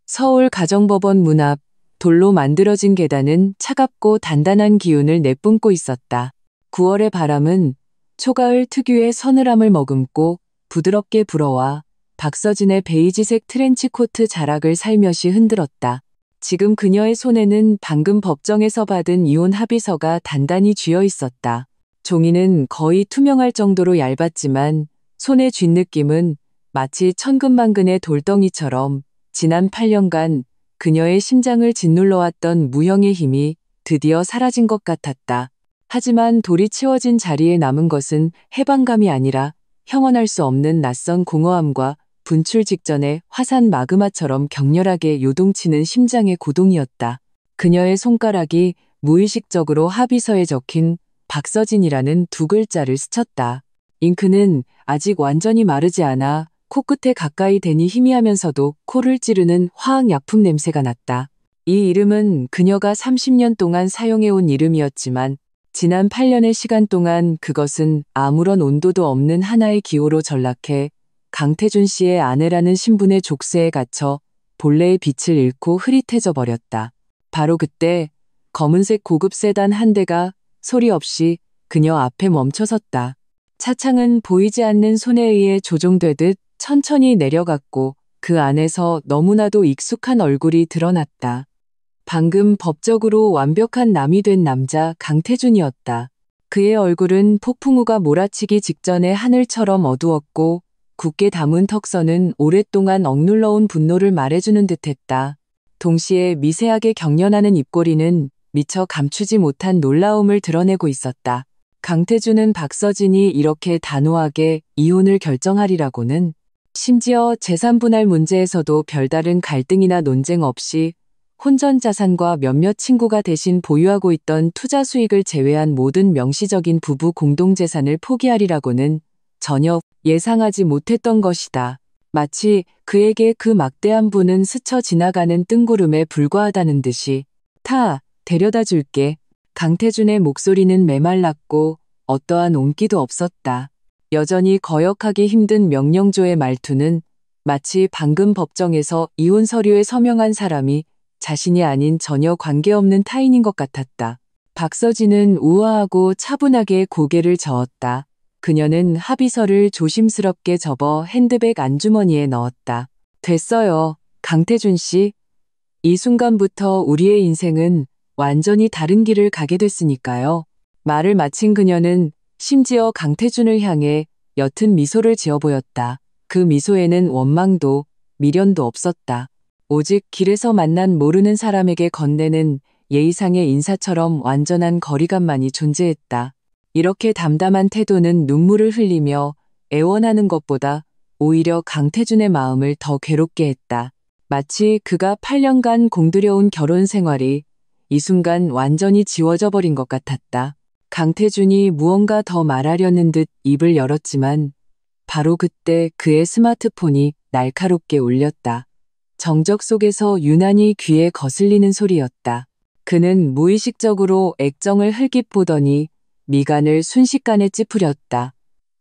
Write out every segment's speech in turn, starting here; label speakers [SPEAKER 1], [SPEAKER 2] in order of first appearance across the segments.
[SPEAKER 1] 서울 가정법원 문 앞 돌로 만들어진 계단은 차갑고 단단한 기운을 내뿜고 있었다. 9월의 바람은 초가을 특유의 서늘함을 머금고 부드럽게 불어와 박서진의 베이지색 트렌치코트 자락을 살며시 흔들었다. 지금 그녀의 손에는 방금 법정에서 받은 이혼 합의서가 단단히 쥐어 있었다. 종이는 거의 투명할 정도로 얇았지만 손에 쥔 느낌은 마치 천근만근의 돌덩이처럼 지난 8년간 그녀의 심장을 짓눌러왔던 무형의 힘이 드디어 사라진 것 같았다. 하지만 돌이 치워진 자리에 남은 것은 해방감이 아니라 형언할 수 없는 낯선 공허함과 분출 직전의 화산 마그마처럼 격렬하게 요동치는 심장의 고동이었다. 그녀의 손가락이 무의식적으로 합의서에 적힌 박서진이라는 두 글자를 스쳤다. 잉크는 아직 완전히 마르지 않아 코끝에 가까이 대니 희미하면서도 코를 찌르는 화학약품 냄새가 났다. 이 이름은 그녀가 30년 동안 사용해온 이름이었지만 지난 8년의 시간 동안 그것은 아무런 온도도 없는 하나의 기호로 전락해 강태준 씨의 아내라는 신분의 족쇄에 갇혀 본래의 빛을 잃고 흐릿해져 버렸다. 바로 그때 검은색 고급 세단 한 대가 소리 없이 그녀 앞에 멈춰섰다. 차창은 보이지 않는 손에 의해 조종되듯 천천히 내려갔고 그 안에서 너무나도 익숙한 얼굴이 드러났다. 방금 법적으로 완벽한 남이 된 남자 강태준이었다. 그의 얼굴은 폭풍우가 몰아치기 직전의 하늘처럼 어두웠고 굳게 담은 턱선은 오랫동안 억눌러온 분노를 말해주는 듯했다. 동시에 미세하게 경련하는 입꼬리는 미처 감추지 못한 놀라움을 드러내고 있었다. 강태준은 박서진이 이렇게 단호하게 이혼을 결정하리라고는, 심지어 재산분할 문제에서도 별다른 갈등이나 논쟁 없이 혼전 자산과 몇몇 친구가 대신 보유하고 있던 투자 수익을 제외한 모든 명시적인 부부 공동재산을 포기하리라고는 전혀 예상하지 못했던 것이다. 마치 그에게 그 막대한 부는 스쳐 지나가는 뜬구름에 불과하다는 듯이. 데려다 줄게. 강태준의 목소리는 메말랐고 어떠한 온기도 없었다. 여전히 거역하기 힘든 명령조의 말투는 마치 방금 법정에서 이혼 서류에 서명한 사람이 자신이 아닌 전혀 관계없는 타인인 것 같았다. 박서진은 우아하고 차분하게 고개를 저었다. 그녀는 합의서를 조심스럽게 접어 핸드백 안주머니에 넣었다. 됐어요, 강태준 씨. 이 순간부터 우리의 인생은 완전히 다른 길을 가게 됐으니까요. 말을 마친 그녀는 심지어 강태준을 향해 옅은 미소를 지어 보였다. 그 미소에는 원망도 미련도 없었다. 오직 길에서 만난 모르는 사람에게 건네는 예의상의 인사처럼 완전한 거리감만이 존재했다. 이렇게 담담한 태도는 눈물을 흘리며 애원하는 것보다 오히려 강태준의 마음을 더 괴롭게 했다. 마치 그가 8년간 공들여온 결혼 생활이 이 순간 완전히 지워져 버린 것 같았다. 강태준이 무언가 더 말하려는 듯 입을 열었지만 바로 그때 그의 스마트폰이 날카롭게 울렸다. 정적 속에서 유난히 귀에 거슬리는 소리였다. 그는 무의식적으로 액정을 흘깃 보더니 미간을 순식간에 찌푸렸다.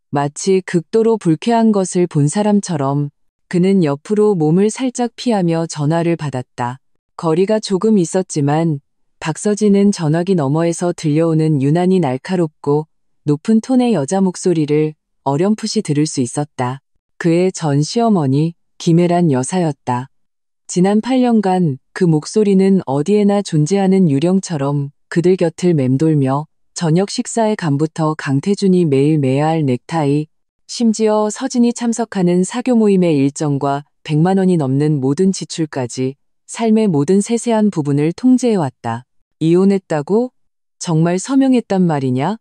[SPEAKER 1] 마치 극도로 불쾌한 것을 본 사람처럼 그는 옆으로 몸을 살짝 피하며 전화를 받았다. 거리가 조금 있었지만 박서진은 전화기 너머에서 들려오는 유난히 날카롭고 높은 톤의 여자 목소리를 어렴풋이 들을 수 있었다. 그의 전 시어머니 김혜란 여사였다. 지난 8년간 그 목소리는 어디에나 존재하는 유령처럼 그들 곁을 맴돌며 저녁 식사의 간부터 강태준이 매일 매야 할 넥타이, 심지어 서진이 참석하는 사교 모임의 일정과 100만 원이 넘는 모든 지출까지 삶의 모든 세세한 부분을 통제해왔다. 이혼했다고? 정말 서명했단 말이냐?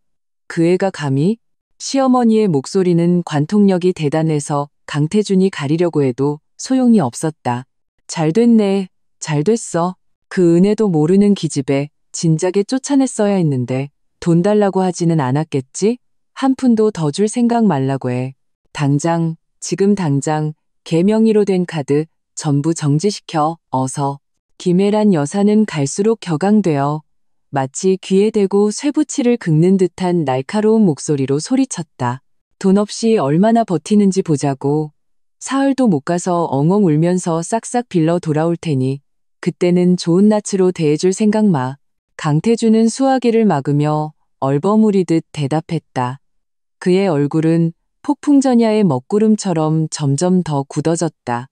[SPEAKER 1] 그 애가 감히? 시어머니의 목소리는 관통력이 대단해서 강태준이 가리려고 해도 소용이 없었다. 잘 됐네. 잘 됐어. 그 은혜도 모르는 기집애 진작에 쫓아냈어야 했는데 돈 달라고 하지는 않았겠지? 한 푼도 더 줄 생각 말라고 해. 당장, 지금 당장 개명의로 된 카드 전부 정지시켜. 어서. 김혜란 여사는 갈수록 격앙되어 마치 귀에 대고 쇠붙이를 긁는 듯한 날카로운 목소리로 소리쳤다. 돈 없이 얼마나 버티는지 보자고. 사흘도 못 가서 엉엉 울면서 싹싹 빌러 돌아올 테니 그때는 좋은 낯으로 대해줄 생각 마. 강태준은 수화기를 막으며 얼버무리듯 대답했다. 그의 얼굴은 폭풍전야의 먹구름처럼 점점 더 굳어졌다.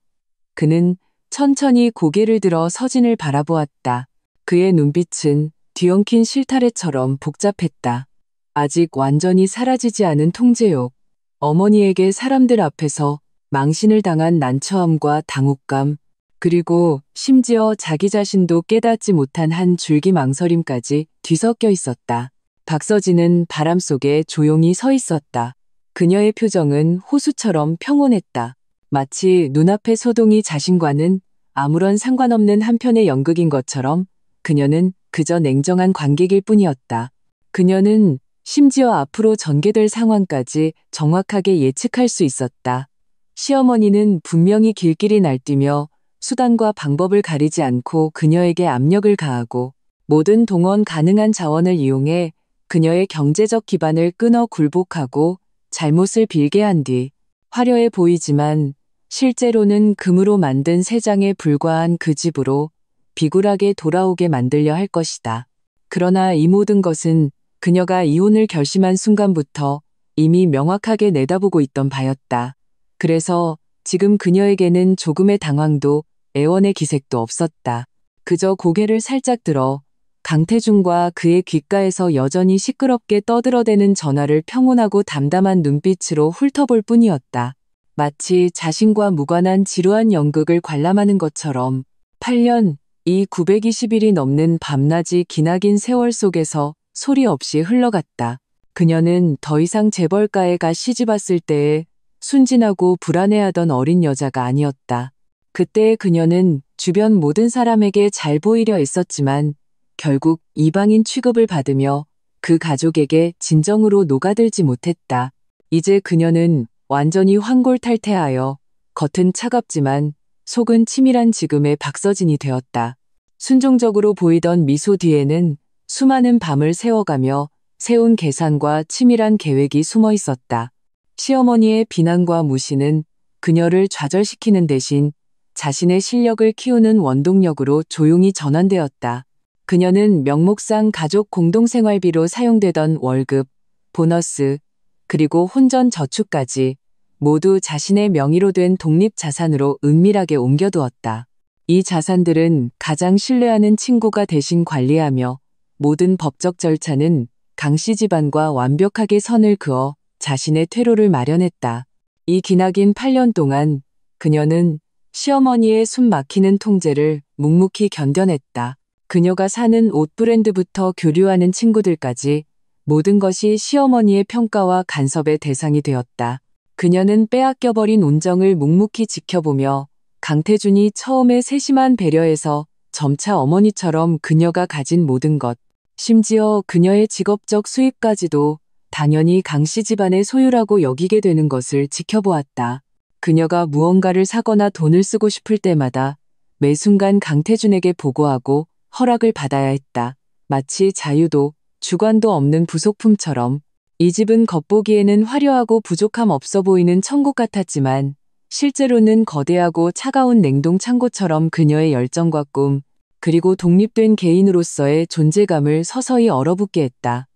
[SPEAKER 1] 그는 천천히 고개를 들어 서진을 바라보았다. 그의 눈빛은 뒤엉킨 실타래처럼 복잡했다. 아직 완전히 사라지지 않은 통제욕. 어머니에게 사람들 앞에서 망신을 당한 난처함과 당혹감, 그리고 심지어 자기 자신도 깨닫지 못한 한 줄기 망설임까지 뒤섞여 있었다. 박서진은 바람 속에 조용히 서 있었다. 그녀의 표정은 호수처럼 평온했다. 마치 눈앞의 소동이 자신과는 아무런 상관없는 한편의 연극인 것처럼 그녀는 그저 냉정한 관객일 뿐이었다. 그녀는 심지어 앞으로 전개될 상황까지 정확하게 예측할 수 있었다. 시어머니는 분명히 길길이 날뛰며 수단과 방법을 가리지 않고 그녀에게 압력을 가하고 모든 동원 가능한 자원을 이용해 그녀의 경제적 기반을 끊어 굴복하고 잘못을 빌게 한 뒤 화려해 보이지만 실제로는 금으로 만든 세 장에 불과한 그 집으로 비굴하게 돌아오게 만들려 할 것이다. 그러나 이 모든 것은 그녀가 이혼을 결심한 순간부터 이미 명확하게 내다보고 있던 바였다. 그래서 지금 그녀에게는 조금의 당황도 애원의 기색도 없었다. 그저 고개를 살짝 들어 강태준과 그의 귓가에서 여전히 시끄럽게 떠들어대는 전화를 평온하고 담담한 눈빛으로 훑어볼 뿐이었다. 마치 자신과 무관한 지루한 연극을 관람하는 것처럼 8년, 이 920일이 넘는 밤낮이 기나긴 세월 속에서 소리 없이 흘러갔다. 그녀는 더 이상 재벌가에 가 시집왔을 때의 순진하고 불안해하던 어린 여자가 아니었다. 그때의 그녀는 주변 모든 사람에게 잘 보이려 애썼지만 결국 이방인 취급을 받으며 그 가족에게 진정으로 녹아들지 못했다. 이제 그녀는 완전히 환골탈태하여 겉은 차갑지만 속은 치밀한 지금의 박서진이 되었다. 순종적으로 보이던 미소 뒤에는 수많은 밤을 새워가며 세운 계산과 치밀한 계획이 숨어 있었다. 시어머니의 비난과 무시는 그녀를 좌절시키는 대신 자신의 실력을 키우는 원동력으로 조용히 전환되었다. 그녀는 명목상 가족 공동생활비로 사용되던 월급, 보너스, 그리고 혼전 저축까지 모두 자신의 명의로 된 독립자산으로 은밀하게 옮겨두었다. 이 자산들은 가장 신뢰하는 친구가 대신 관리하며 모든 법적 절차는 강씨 집안과 완벽하게 선을 그어 자신의 퇴로를 마련했다. 이 기나긴 8년 동안 그녀는 시어머니의 숨 막히는 통제를 묵묵히 견뎌냈다. 그녀가 사는 옷 브랜드부터 교류하는 친구들까지 모든 것이 시어머니의 평가와 간섭의 대상이 되었다. 그녀는 빼앗겨버린 온정을 묵묵히 지켜보며 강태준이 처음에 세심한 배려에서 점차 어머니처럼 그녀가 가진 모든 것, 심지어 그녀의 직업적 수입까지도 당연히 강씨 집안의 소유라고 여기게 되는 것을 지켜보았다. 그녀가 무언가를 사거나 돈을 쓰고 싶을 때마다 매 순간 강태준에게 보고하고 허락을 받아야 했다. 마치 자유도 주관도 없는 부속품처럼. 이 집은 겉보기에는 화려하고 부족함 없어 보이는 천국 같았지만 실제로는 거대하고 차가운 냉동 창고처럼 그녀의 열정과 꿈, 그리고 독립된 개인으로서의 존재감을 서서히 얼어붙게 했다.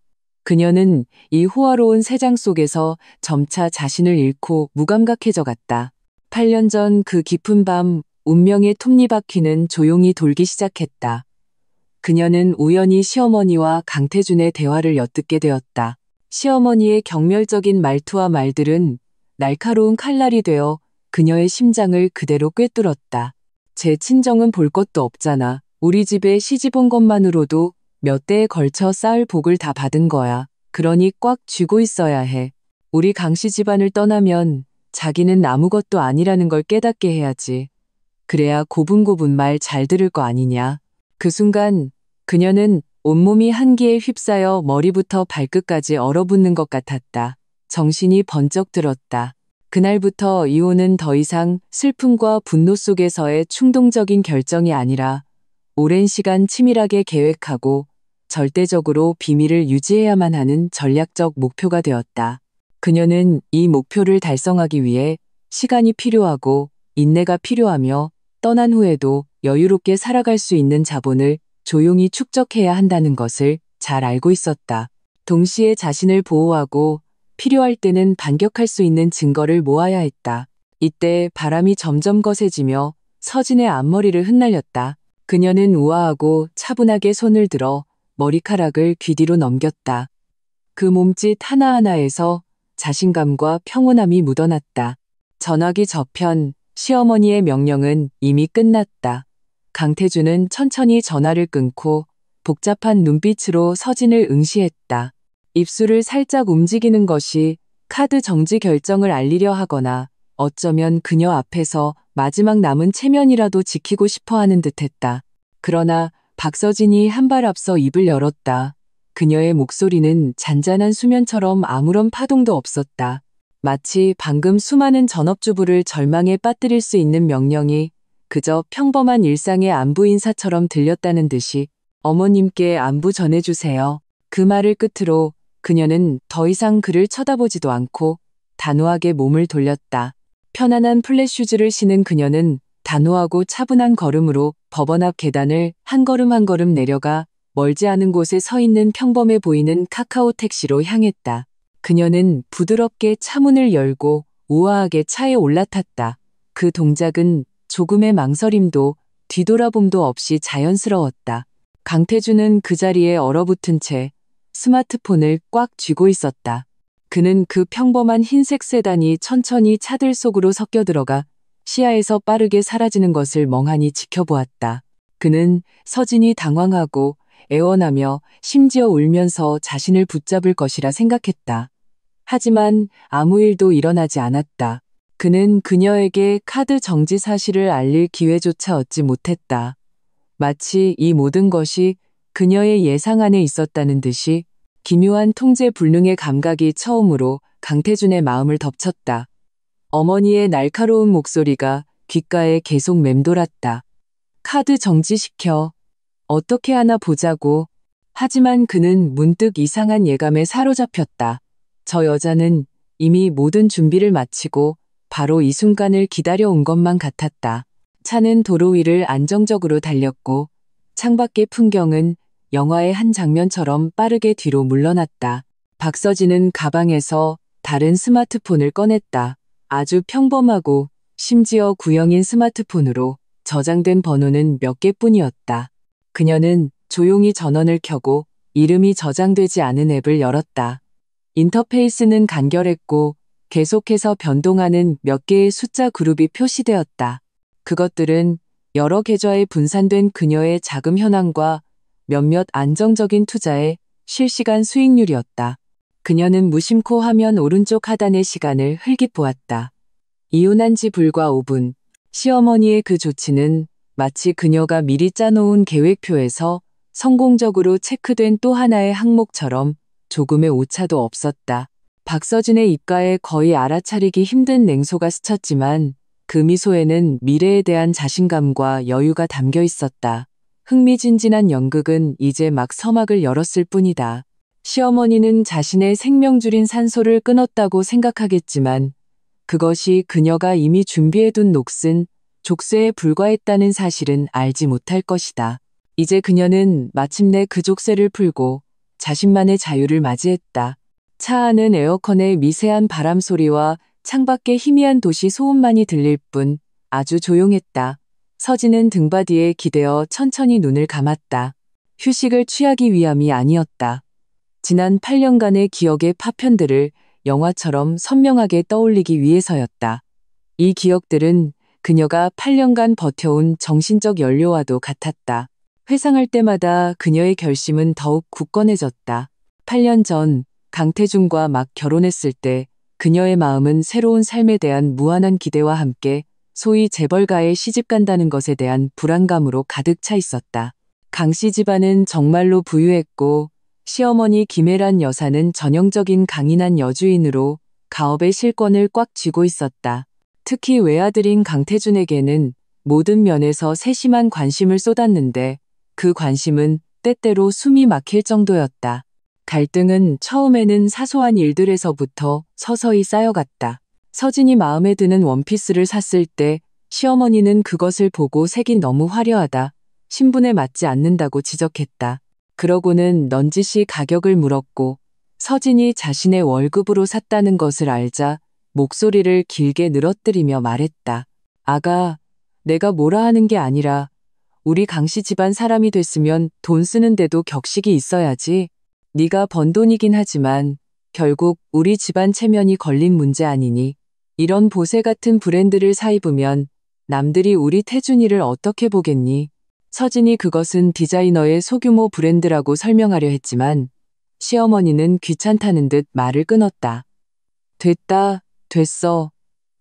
[SPEAKER 1] 그녀는 이 호화로운 세장 속에서 점차 자신을 잃고 무감각해져 갔다. 8년 전 그 깊은 밤 운명의 톱니바퀴는 조용히 돌기 시작했다. 그녀는 우연히 시어머니와 강태준의 대화를 엿듣게 되었다. 시어머니의 경멸적인 말투와 말들은 날카로운 칼날이 되어 그녀의 심장을 그대로 꿰뚫었다. 제 친정은 볼 것도 없잖아. 우리 집에 시집 온 것만으로도 몇 대에 걸쳐 쌓을 복을 다 받은 거야. 그러니 꽉 쥐고 있어야 해. 우리 강씨 집안을 떠나면 자기는 아무것도 아니라는 걸 깨닫게 해야지. 그래야 고분고분 말 잘 들을 거 아니냐. 그 순간 그녀는 온몸이 한기에 휩싸여 머리부터 발끝까지 얼어붙는 것 같았다. 정신이 번쩍 들었다. 그날부터 이혼은 더 이상 슬픔과 분노 속에서의 충동적인 결정이 아니라 오랜 시간 치밀하게 계획하고 절대적으로 비밀을 유지해야만 하는 전략적 목표가 되었다. 그녀는 이 목표를 달성하기 위해 시간이 필요하고 인내가 필요하며 떠난 후에도 여유롭게 살아갈 수 있는 자본을 조용히 축적해야 한다는 것을 잘 알고 있었다. 동시에 자신을 보호하고 필요할 때는 반격할 수 있는 증거를 모아야 했다. 이때 바람이 점점 거세지며 서진의 앞머리를 흩날렸다. 그녀는 우아하고 차분하게 손을 들어 머리카락을 귀 뒤로 넘겼다. 그 몸짓 하나하나에서 자신감과 평온함이 묻어났다. 전화기 저편, 시어머니의 명령은 이미 끝났다. 강태준은 천천히 전화를 끊고 복잡한 눈빛으로 서진을 응시했다. 입술을 살짝 움직이는 것이 카드 정지 결정을 알리려 하거나 어쩌면 그녀 앞에서 마지막 남은 체면이라도 지키고 싶어 하는 듯했다. 그러나 박서진이 한 발 앞서 입을 열었다. 그녀의 목소리는 잔잔한 수면처럼 아무런 파동도 없었다. 마치 방금 수많은 전업주부를 절망에 빠뜨릴 수 있는 명령이 그저 평범한 일상의 안부 인사처럼 들렸다는 듯이 어머님께 안부 전해주세요. 그 말을 끝으로 그녀는 더 이상 그를 쳐다보지도 않고 단호하게 몸을 돌렸다. 편안한 플랫슈즈를 신은 그녀는 단호하고 차분한 걸음으로 법원 앞 계단을 한 걸음 한 걸음 내려가 멀지 않은 곳에 서 있는 평범해 보이는 카카오 택시로 향했다. 그녀는 부드럽게 차문을 열고 우아하게 차에 올라탔다. 그 동작은 조금의 망설임도 뒤돌아봄도 없이 자연스러웠다. 강태준은 그 자리에 얼어붙은 채 스마트폰을 꽉 쥐고 있었다. 그는 그 평범한 흰색 세단이 천천히 차들 속으로 섞여 들어가 시야에서 빠르게 사라지는 것을 멍하니 지켜보았다. 그는 서진이 당황하고 애원하며 심지어 울면서 자신을 붙잡을 것이라 생각했다. 하지만 아무 일도 일어나지 않았다. 그는 그녀에게 카드 정지 사실을 알릴 기회조차 얻지 못했다. 마치 이 모든 것이 그녀의 예상 안에 있었다는 듯이 기묘한 통제 불능의 감각이 처음으로 강태준의 마음을 덮쳤다. 어머니의 날카로운 목소리가 귓가에 계속 맴돌았다. 카드 정지시켜. 어떻게 하나 보자고. 하지만 그는 문득 이상한 예감에 사로잡혔다. 저 여자는 이미 모든 준비를 마치고 바로 이 순간을 기다려온 것만 같았다. 차는 도로 위를 안정적으로 달렸고 창밖의 풍경은 영화의 한 장면처럼 빠르게 뒤로 물러났다. 박서진은 가방에서 다른 스마트폰을 꺼냈다. 아주 평범하고 심지어 구형인 스마트폰으로 저장된 번호는 몇 개뿐이었다. 그녀는 조용히 전원을 켜고 이름이 저장되지 않은 앱을 열었다. 인터페이스는 간결했고 계속해서 변동하는 몇 개의 숫자 그룹이 표시되었다. 그것들은 여러 계좌에 분산된 그녀의 자금 현황과 몇몇 안정적인 투자의 실시간 수익률이었다. 그녀는 무심코 화면 오른쪽 하단의 시간을 흘깃 보았다. 이혼한 지 불과 5분. 시어머니의 그 조치는 마치 그녀가 미리 짜놓은 계획표에서 성공적으로 체크된 또 하나의 항목처럼 조금의 오차도 없었다. 박서진의 입가에 거의 알아차리기 힘든 냉소가 스쳤지만 그 미소에는 미래에 대한 자신감과 여유가 담겨 있었다. 흥미진진한 연극은 이제 막 서막을 열었을 뿐이다. 시어머니는 자신의 생명줄인 산소를 끊었다고 생각하겠지만 그것이 그녀가 이미 준비해둔 녹슨 족쇄에 불과했다는 사실은 알지 못할 것이다. 이제 그녀는 마침내 그 족쇄를 풀고 자신만의 자유를 맞이했다. 차 안은 에어컨의 미세한 바람 소리와 창밖의 희미한 도시 소음만이 들릴 뿐 아주 조용했다. 서진은 등받이에 기대어 천천히 눈을 감았다. 휴식을 취하기 위함이 아니었다. 지난 8년간의 기억의 파편들을 영화처럼 선명하게 떠올리기 위해서였다. 이 기억들은 그녀가 8년간 버텨온 정신적 연료와도 같았다. 회상할 때마다 그녀의 결심은 더욱 굳건해졌다. 8년 전 강태준과 막 결혼했을 때 그녀의 마음은 새로운 삶에 대한 무한한 기대와 함께 소위 재벌가에 시집간다는 것에 대한 불안감으로 가득 차 있었다. 강씨 집안은 정말로 부유했고 시어머니 김혜란 여사는 전형적인 강인한 여주인으로 가업의 실권을 꽉 쥐고 있었다. 특히 외아들인 강태준에게는 모든 면에서 세심한 관심을 쏟았는데 그 관심은 때때로 숨이 막힐 정도였다. 갈등은 처음에는 사소한 일들에서부터 서서히 쌓여갔다. 서진이 마음에 드는 원피스를 샀을 때 시어머니는 그것을 보고 색이 너무 화려하다, 신분에 맞지 않는다고 지적했다. 그러고는 넌지시 가격을 물었고 서진이 자신의 월급으로 샀다는 것을 알자 목소리를 길게 늘어뜨리며 말했다. 아가, 내가 뭐라 하는 게 아니라 우리 강씨 집안 사람이 됐으면 돈 쓰는데도 격식이 있어야지. 네가 번 돈이긴 하지만 결국 우리 집안 체면이 걸린 문제 아니니 이런 보세 같은 브랜드를 사 입으면 남들이 우리 태준이를 어떻게 보겠니? 서진이 그것은 디자이너의 소규모 브랜드라고 설명하려 했지만 시어머니는 귀찮다는 듯 말을 끊었다. 됐다, 됐어.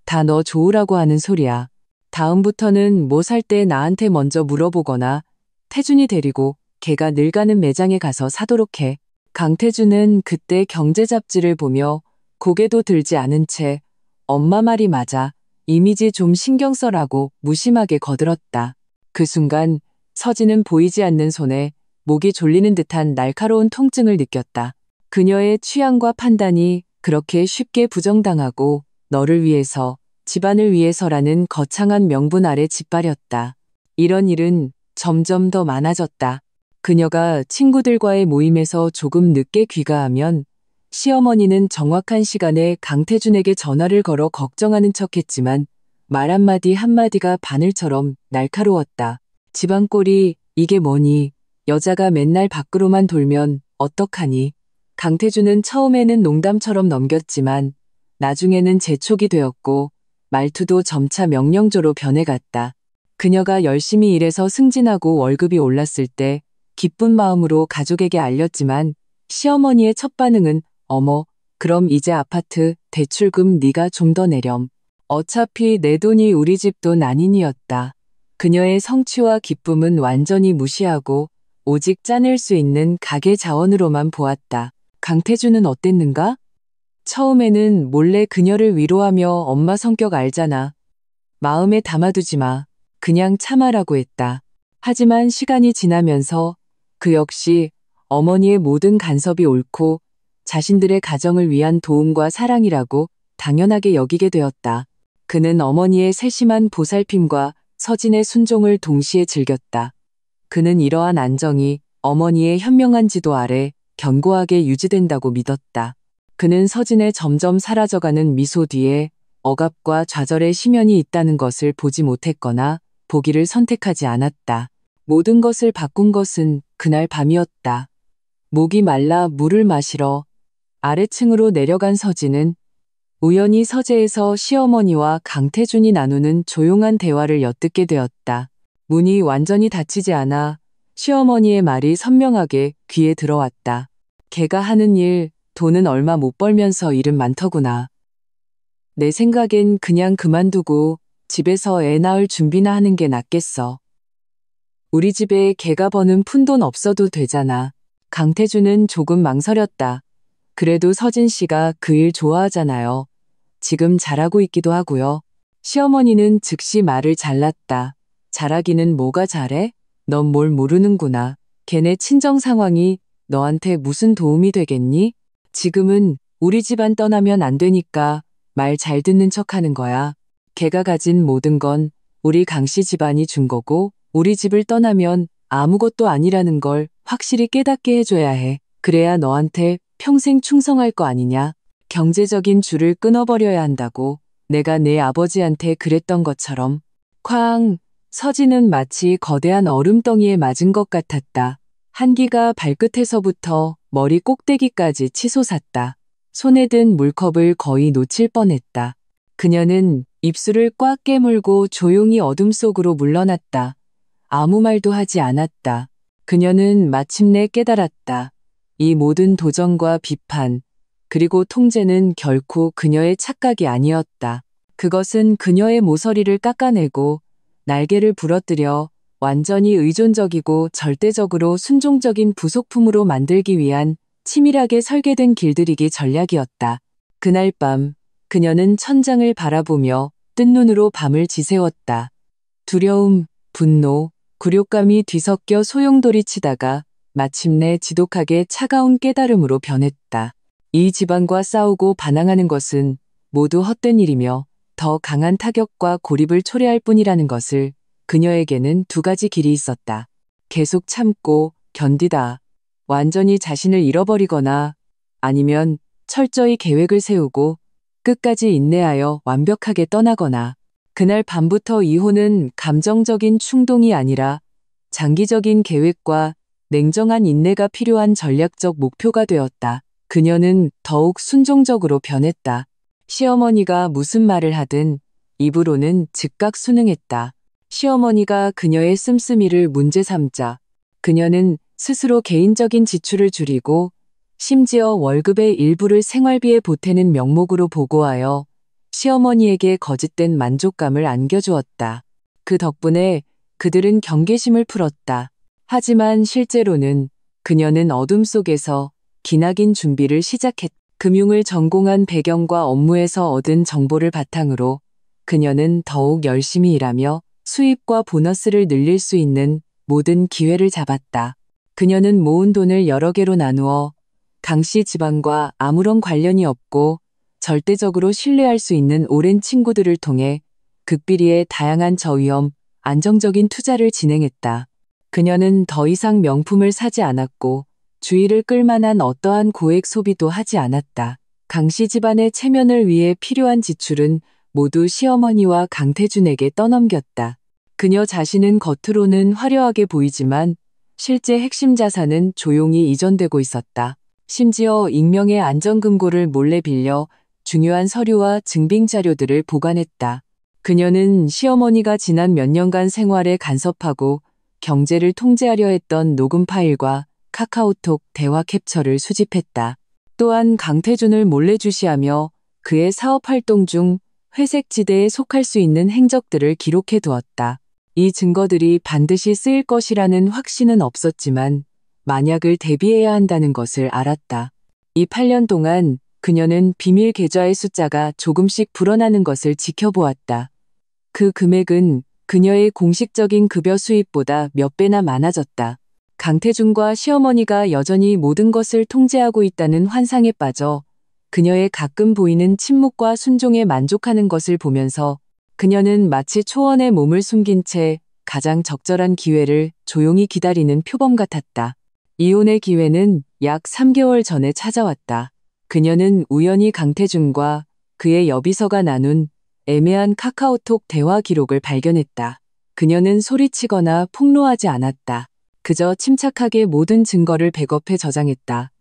[SPEAKER 1] 다 너 좋으라고 하는 소리야. 다음부터는 뭐 살 때 나한테 먼저 물어보거나 태준이 데리고 걔가 늘 가는 매장에 가서 사도록 해. 강태준은 그때 경제 잡지를 보며 고개도 들지 않은 채 엄마 말이 맞아. 이미지 좀 신경 써라고 무심하게 거들었다. 그 순간 서진은 보이지 않는 손에 목이 졸리는 듯한 날카로운 통증을 느꼈다. 그녀의 취향과 판단이 그렇게 쉽게 부정당하고 너를 위해서, 집안을 위해서라는 거창한 명분 아래 짓밟였다. 이런 일은 점점 더 많아졌다. 그녀가 친구들과의 모임에서 조금 늦게 귀가하면 시어머니는 정확한 시간에 강태준에게 전화를 걸어 걱정하는 척했지만 말 한마디 한마디가 바늘처럼 날카로웠다. 집안 꼴이 이게 뭐니? 여자가 맨날 밖으로만 돌면 어떡하니? 강태준은 처음에는 농담처럼 넘겼지만 나중에는 재촉이 되었고 말투도 점차 명령조로 변해갔다. 그녀가 열심히 일해서 승진하고 월급이 올랐을 때 기쁜 마음으로 가족에게 알렸지만 시어머니의 첫 반응은 어머, 그럼 이제 아파트 대출금 네가 좀 더 내렴. 어차피 내 돈이 우리 집 돈 아니니였다. 그녀의 성취와 기쁨은 완전히 무시하고 오직 짜낼 수 있는 가계 자원으로만 보았다. 강태준은 어땠는가? 처음에는 몰래 그녀를 위로하며 엄마 성격 알잖아. 마음에 담아두지 마. 그냥 참아라고 했다. 하지만 시간이 지나면서 그 역시 어머니의 모든 간섭이 옳고 자신들의 가정을 위한 도움과 사랑이라고 당연하게 여기게 되었다. 그는 어머니의 세심한 보살핌과 서진의 순종을 동시에 즐겼다. 그는 이러한 안정이 어머니의 현명한 지도 아래 견고하게 유지된다고 믿었다. 그는 서진의 점점 사라져가는 미소 뒤에 억압과 좌절의 심연이 있다는 것을 보지 못했거나 보기를 선택하지 않았다. 모든 것을 바꾼 것은 그날 밤이었다. 목이 말라 물을 마시러 아래층으로 내려간 서진은 우연히 서재에서 시어머니와 강태준이 나누는 조용한 대화를 엿듣게 되었다. 문이 완전히 닫히지 않아 시어머니의 말이 선명하게 귀에 들어왔다. 걔가 하는 일, 돈은 얼마 못 벌면서 일은 많더구나. 내 생각엔 그냥 그만두고 집에서 애 낳을 준비나 하는 게 낫겠어. 우리 집에 걔가 버는 푼돈 없어도 되잖아. 강태준은 조금 망설였다. 그래도 서진 씨가 그 일 좋아하잖아요. 지금 잘하고 있기도 하고요. 시어머니는 즉시 말을 잘랐다. 잘하기는 뭐가 잘해? 넌 뭘 모르는구나. 걔네 친정 상황이 너한테 무슨 도움이 되겠니? 지금은 우리 집안 떠나면 안 되니까 말 잘 듣는 척하는 거야. 걔가 가진 모든 건 우리 강씨 집안이 준 거고 우리 집을 떠나면 아무것도 아니라는 걸 확실히 깨닫게 해줘야 해. 그래야 너한테 평생 충성할 거 아니냐. 경제적인 줄을 끊어버려야 한다고 내가 내 아버지한테 그랬던 것처럼. 쾅! 서진은 마치 거대한 얼음덩이에 맞은 것 같았다. 한기가 발끝에서부터 머리 꼭대기까지 치솟았다. 손에 든 물컵을 거의 놓칠 뻔했다. 그녀는 입술을 꽉 깨물고 조용히 어둠 속으로 물러났다. 아무 말도 하지 않았다. 그녀는 마침내 깨달았다. 이 모든 도전과 비판, 그리고 통제는 결코 그녀의 착각이 아니었다. 그것은 그녀의 모서리를 깎아내고 날개를 부러뜨려 완전히 의존적이고 절대적으로 순종적인 부속품으로 만들기 위한 치밀하게 설계된 길들이기 전략이었다. 그날 밤 그녀는 천장을 바라보며 뜬 눈으로 밤을 지새웠다. 두려움, 분노, 굴욕감이 뒤섞여 소용돌이치다가 마침내 지독하게 차가운 깨달음으로 변했다. 이 집안과 싸우고 반항하는 것은 모두 헛된 일이며 더 강한 타격과 고립을 초래할 뿐이라는 것을 그녀에게는 두 가지 길이 있었다. 계속 참고 견디다. 완전히 자신을 잃어버리거나 아니면 철저히 계획을 세우고 끝까지 인내하여 완벽하게 떠나거나. 그날 밤부터 이호는 감정적인 충동이 아니라 장기적인 계획과 냉정한 인내가 필요한 전략적 목표가 되었다. 그녀는 더욱 순종적으로 변했다. 시어머니가 무슨 말을 하든 입으로는 즉각 순응했다. 시어머니가 그녀의 씀씀이를 문제 삼자 그녀는 스스로 개인적인 지출을 줄이고 심지어 월급의 일부를 생활비에 보태는 명목으로 보고하여 시어머니에게 거짓된 만족감을 안겨주었다. 그 덕분에 그들은 경계심을 풀었다. 하지만 실제로는 그녀는 어둠 속에서 기나긴 준비를 시작했다. 금융을 전공한 배경과 업무에서 얻은 정보를 바탕으로 그녀는 더욱 열심히 일하며 수입과 보너스를 늘릴 수 있는 모든 기회를 잡았다. 그녀는 모은 돈을 여러 개로 나누어 강씨 집안과 아무런 관련이 없고 절대적으로 신뢰할 수 있는 오랜 친구들을 통해 극비리의 다양한 저위험, 안정적인 투자를 진행했다. 그녀는 더 이상 명품을 사지 않았고 주의를 끌만한 어떠한 고액 소비도 하지 않았다. 강씨 집안의 체면을 위해 필요한 지출은 모두 시어머니와 강태준에게 떠넘겼다. 그녀 자신은 겉으로는 화려하게 보이지만 실제 핵심 자산은 조용히 이전되고 있었다. 심지어 익명의 안전금고를 몰래 빌려 중요한 서류와 증빙 자료들을 보관했다. 그녀는 시어머니가 지난 몇 년간 생활에 간섭하고 경제를 통제하려 했던 녹음 파일과 카카오톡 대화 캡처를 수집했다. 또한 강태준을 몰래 주시하며 그의 사업 활동 중 회색 지대에 속할 수 있는 행적들을 기록해 두었다. 이 증거들이 반드시 쓰일 것이라는 확신은 없었지만 만약을 대비해야 한다는 것을 알았다. 이 8년 동안 그녀는 비밀 계좌의 숫자가 조금씩 불어나는 것을 지켜보았다. 그 금액은 그녀의 공식적인 급여 수입보다 몇 배나 많아졌다. 강태준과 시어머니가 여전히 모든 것을 통제하고 있다는 환상에 빠져 그녀의 가끔 보이는 침묵과 순종에 만족하는 것을 보면서 그녀는 마치 초원에 몸을 숨긴 채 가장 적절한 기회를 조용히 기다리는 표범 같았다. 이혼의 기회는 약 3개월 전에 찾아왔다. 그녀는 우연히 강태준과 그의 여비서가 나눈 애매한 카카오톡 대화 기록을 발견했다. 그녀는 소리치거나 폭로하지 않았다. 그저 침착하게 모든 증거를 백업해 저장했다.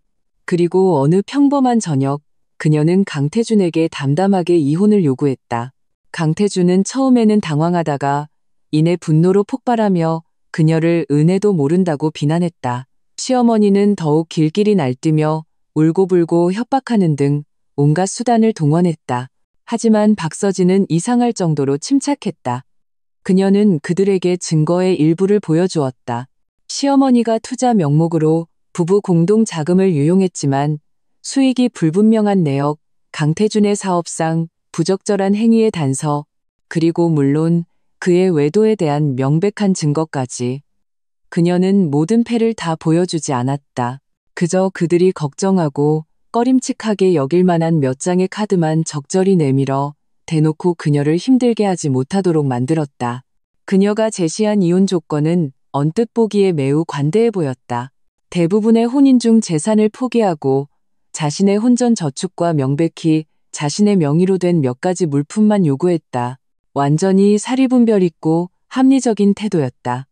[SPEAKER 1] 그리고 어느 평범한 저녁, 그녀는 강태준에게 담담하게 이혼을 요구했다. 강태준은 처음에는 당황하다가 이내 분노로 폭발하며 그녀를 은혜도 모른다고 비난했다. 시어머니는 더욱 길길이 날뛰며 울고불고 협박하는 등 온갖 수단을 동원했다. 하지만 박서진은 이상할 정도로 침착했다. 그녀는 그들에게 증거의 일부를 보여주었다. 시어머니가 투자 명목으로 부부 공동 자금을 유용했지만 수익이 불분명한 내역, 강태준의 사업상 부적절한 행위의 단서, 그리고 물론 그의 외도에 대한 명백한 증거까지. 그녀는 모든 패를 다 보여주지 않았다. 그저 그들이 걱정하고 꺼림칙하게 여길 만한 몇 장의 카드만 적절히 내밀어 대놓고 그녀를 힘들게 하지 못하도록 만들었다. 그녀가 제시한 이혼 조건은 언뜻 보기에 매우 관대해 보였다. 대부분의 혼인 중 재산을 포기하고 자신의 혼전 저축과 명백히 자신의 명의로 된 몇 가지 물품만 요구했다. 완전히 사리분별 있고 합리적인 태도였다.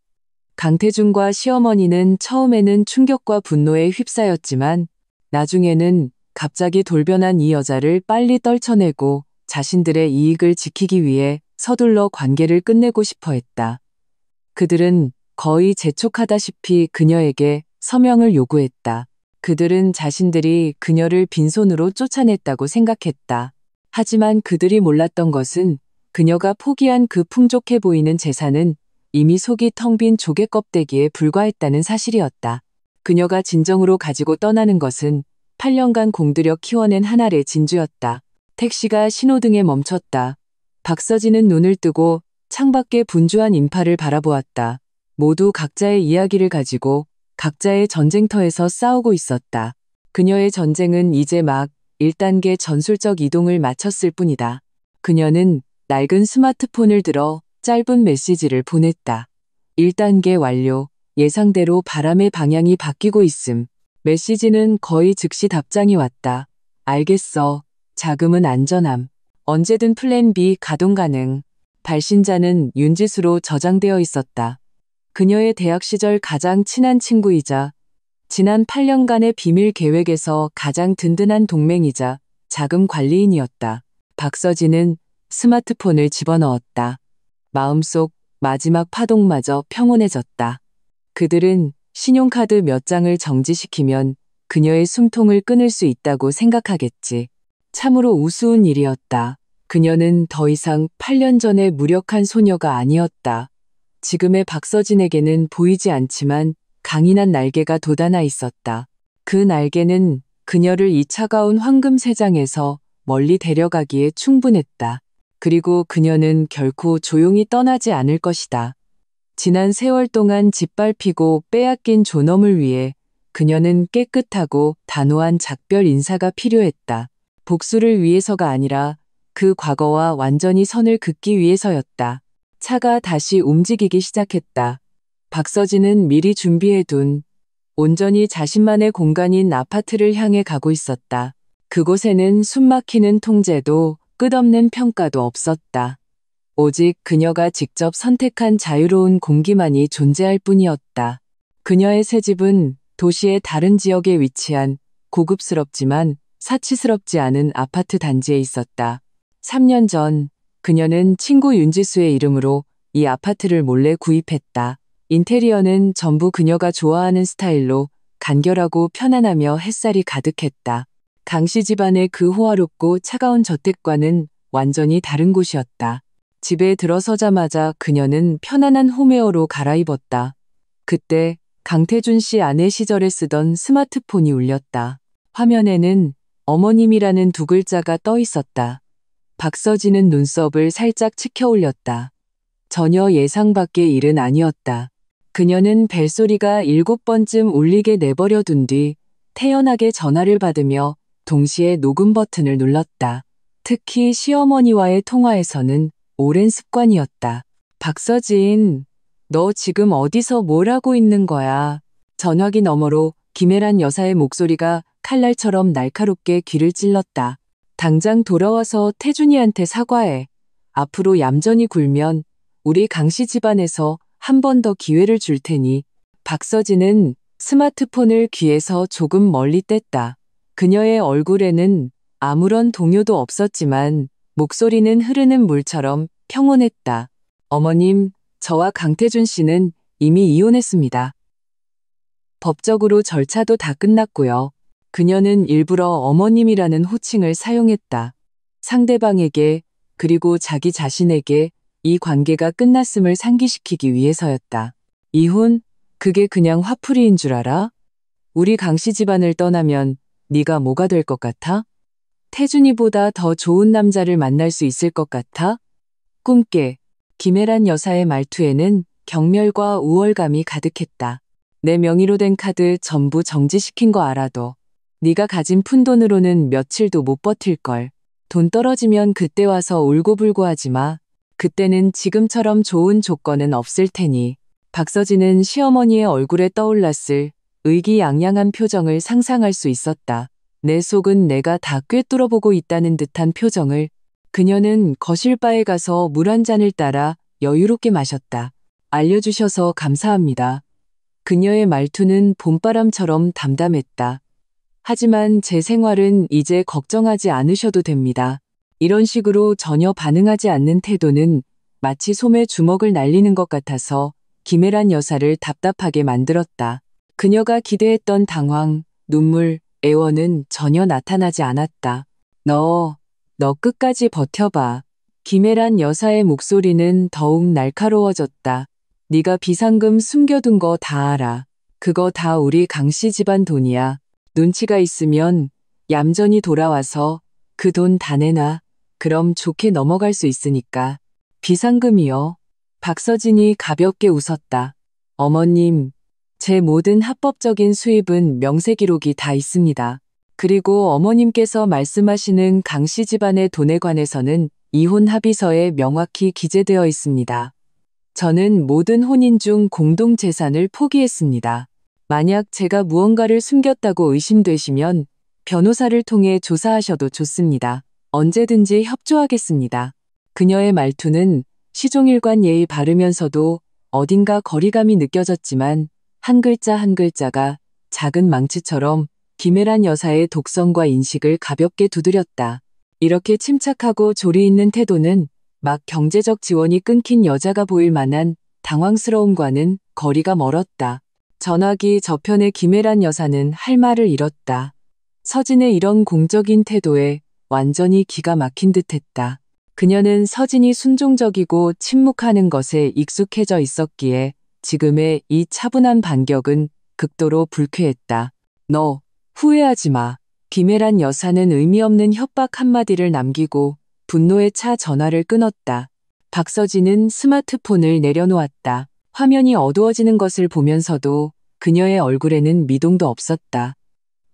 [SPEAKER 1] 강태준과 시어머니는 처음에는 충격과 분노에 휩싸였지만 나중에는 갑자기 돌변한 이 여자를 빨리 떨쳐내고 자신들의 이익을 지키기 위해 서둘러 관계를 끝내고 싶어 했다. 그들은 거의 재촉하다시피 그녀에게 서명을 요구했다. 그들은 자신들이 그녀를 빈손으로 쫓아냈다고 생각했다. 하지만 그들이 몰랐던 것은 그녀가 포기한 그 풍족해 보이는 재산은 이미 속이 텅 빈 조개 껍데기에 불과했다는 사실이었다. 그녀가 진정으로 가지고 떠나는 것은 8년간 공들여 키워낸 한 알의 진주였다. 택시가 신호등에 멈췄다. 박서진은 눈을 뜨고 창밖의 분주한 인파를 바라보았다. 모두 각자의 이야기를 가지고 각자의 전쟁터에서 싸우고 있었다. 그녀의 전쟁은 이제 막 1단계 전술적 이동을 마쳤을 뿐이다. 그녀는 낡은 스마트폰을 들어 짧은 메시지를 보냈다. 1단계 완료. 예상대로 바람의 방향이 바뀌고 있음. 메시지는 거의 즉시 답장이 왔다. 알겠어. 자금은 안전함. 언제든 플랜 B 가동 가능. 발신자는 윤지수로 저장되어 있었다. 그녀의 대학 시절 가장 친한 친구이자 지난 8년간의 비밀 계획에서 가장 든든한 동맹이자 자금 관리인이었다. 박서진은 스마트폰을 집어넣었다. 마음속 마지막 파동마저 평온해졌다. 그들은 신용카드 몇 장을 정지시키면 그녀의 숨통을 끊을 수 있다고 생각하겠지. 참으로 우스운 일이었다. 그녀는 더 이상 8년 전의 무력한 소녀가 아니었다. 지금의 박서진에게는 보이지 않지만 강인한 날개가 돋아나 있었다. 그 날개는 그녀를 이 차가운 황금 세상에서 멀리 데려가기에 충분했다. 그리고 그녀는 결코 조용히 떠나지 않을 것이다. 지난 세월 동안 짓밟히고 빼앗긴 존엄을 위해 그녀는 깨끗하고 단호한 작별 인사가 필요했다. 복수를 위해서가 아니라 그 과거와 완전히 선을 긋기 위해서였다. 차가 다시 움직이기 시작했다. 박서진은 미리 준비해둔 온전히 자신만의 공간인 아파트를 향해 가고 있었다. 그곳에는 숨막히는 통제도 끝없는 평가도 없었다. 오직 그녀가 직접 선택한 자유로운 공기만이 존재할 뿐이었다. 그녀의 새 집은 도시의 다른 지역에 위치한 고급스럽지만 사치스럽지 않은 아파트 단지에 있었다. 3년 전 그녀는 친구 윤지수의 이름으로 이 아파트를 몰래 구입했다. 인테리어는 전부 그녀가 좋아하는 스타일로 간결하고 편안하며 햇살이 가득했다. 강씨 집안의 그 호화롭고 차가운 저택과는 완전히 다른 곳이었다. 집에 들어서자마자 그녀는 편안한 홈웨어로 갈아입었다. 그때 강태준 씨 아내 시절에 쓰던 스마트폰이 울렸다. 화면에는 어머님이라는 두 글자가 떠 있었다. 박서진은 눈썹을 살짝 치켜 올렸다. 전혀 예상 밖의 일은 아니었다. 그녀는 벨소리가 7번쯤 울리게 내버려 둔 뒤 태연하게 전화를 받으며 동시에 녹음 버튼을 눌렀다. 특히 시어머니와의 통화에서는 오랜 습관이었다. 박서진, 너 지금 어디서 뭘 하고 있는 거야? 전화기 너머로 김혜란 여사의 목소리가 칼날처럼 날카롭게 귀를 찔렀다. 당장 돌아와서 태준이한테 사과해. 앞으로 얌전히 굴면 우리 강씨 집안에서 한 번 더 기회를 줄 테니. 박서진은 스마트폰을 귀에서 조금 멀리 뗐다. 그녀의 얼굴에는 아무런 동요도 없었지만 목소리는 흐르는 물처럼 평온했다. 어머님, 저와 강태준 씨는 이미 이혼했습니다. 법적으로 절차도 다 끝났고요. 그녀는 일부러 어머님이라는 호칭을 사용했다. 상대방에게 그리고 자기 자신에게 이 관계가 끝났음을 상기시키기 위해서였다. 이혼? 그게 그냥 화풀이인 줄 알아? 우리 강씨 집안을 떠나면 네가 뭐가 될 것 같아? 태준이보다 더 좋은 남자를 만날 수 있을 것 같아? 꿈깨. 김혜란 여사의 말투에는 경멸과 우월감이 가득했다. 내 명의로 된 카드 전부 정지시킨 거 알아도 네가 가진 푼돈으로는 며칠도 못 버틸걸. 돈 떨어지면 그때 와서 울고불고 하지 마. 그때는 지금처럼 좋은 조건은 없을 테니. 박서진은 시어머니의 얼굴에 떠올랐을 의기양양한 표정을 상상할 수 있었다. 내 속은 내가 다 꿰뚫어보고 있다는 듯한 표정을. 그녀는 거실바에 가서 물 한 잔을 따라 여유롭게 마셨다. 알려주셔서 감사합니다. 그녀의 말투는 봄바람처럼 담담했다. 하지만 제 생활은 이제 걱정하지 않으셔도 됩니다. 이런 식으로 전혀 반응하지 않는 태도는 마치 솜에 주먹을 날리는 것 같아서 김혜란 여사를 답답하게 만들었다. 그녀가 기대했던 당황, 눈물, 애원은 전혀 나타나지 않았다. 너 끝까지 버텨봐. 김혜란 여사의 목소리는 더욱 날카로워졌다. 네가 비상금 숨겨둔 거 다 알아. 그거 다 우리 강씨 집안 돈이야. 눈치가 있으면 얌전히 돌아와서 그 돈 다 내놔. 그럼 좋게 넘어갈 수 있으니까. 비상금이요? 박서진이 가볍게 웃었다. 어머님, 제 모든 합법적인 수입은 명세 기록이 다 있습니다. 그리고 어머님께서 말씀하시는 강씨 집안의 돈에 관해서는 이혼 합의서에 명확히 기재되어 있습니다. 저는 모든 혼인 중 공동 재산을 포기했습니다. 만약 제가 무언가를 숨겼다고 의심되시면 변호사를 통해 조사하셔도 좋습니다. 언제든지 협조하겠습니다. 그녀의 말투는 시종일관 예의 바르면서도 어딘가 거리감이 느껴졌지만 한 글자 한 글자가 작은 망치처럼 김혜란 여사의 독성과 인식을 가볍게 두드렸다. 이렇게 침착하고 조리 있는 태도는 막 경제적 지원이 끊긴 여자가 보일 만한 당황스러움과는 거리가 멀었다. 전화기 저편의 김혜란 여사는 할 말을 잃었다. 서진의 이런 공적인 태도에 완전히 기가 막힌 듯했다. 그녀는 서진이 순종적이고 침묵하는 것에 익숙해져 있었기에 지금의 이 차분한 반격은 극도로 불쾌했다. 너 후회하지 마. 김혜란 여사는 의미 없는 협박 한마디를 남기고 분노에 차 전화를 끊었다. 박서진은 스마트폰을 내려놓았다. 화면이 어두워지는 것을 보면서도 그녀의 얼굴에는 미동도 없었다.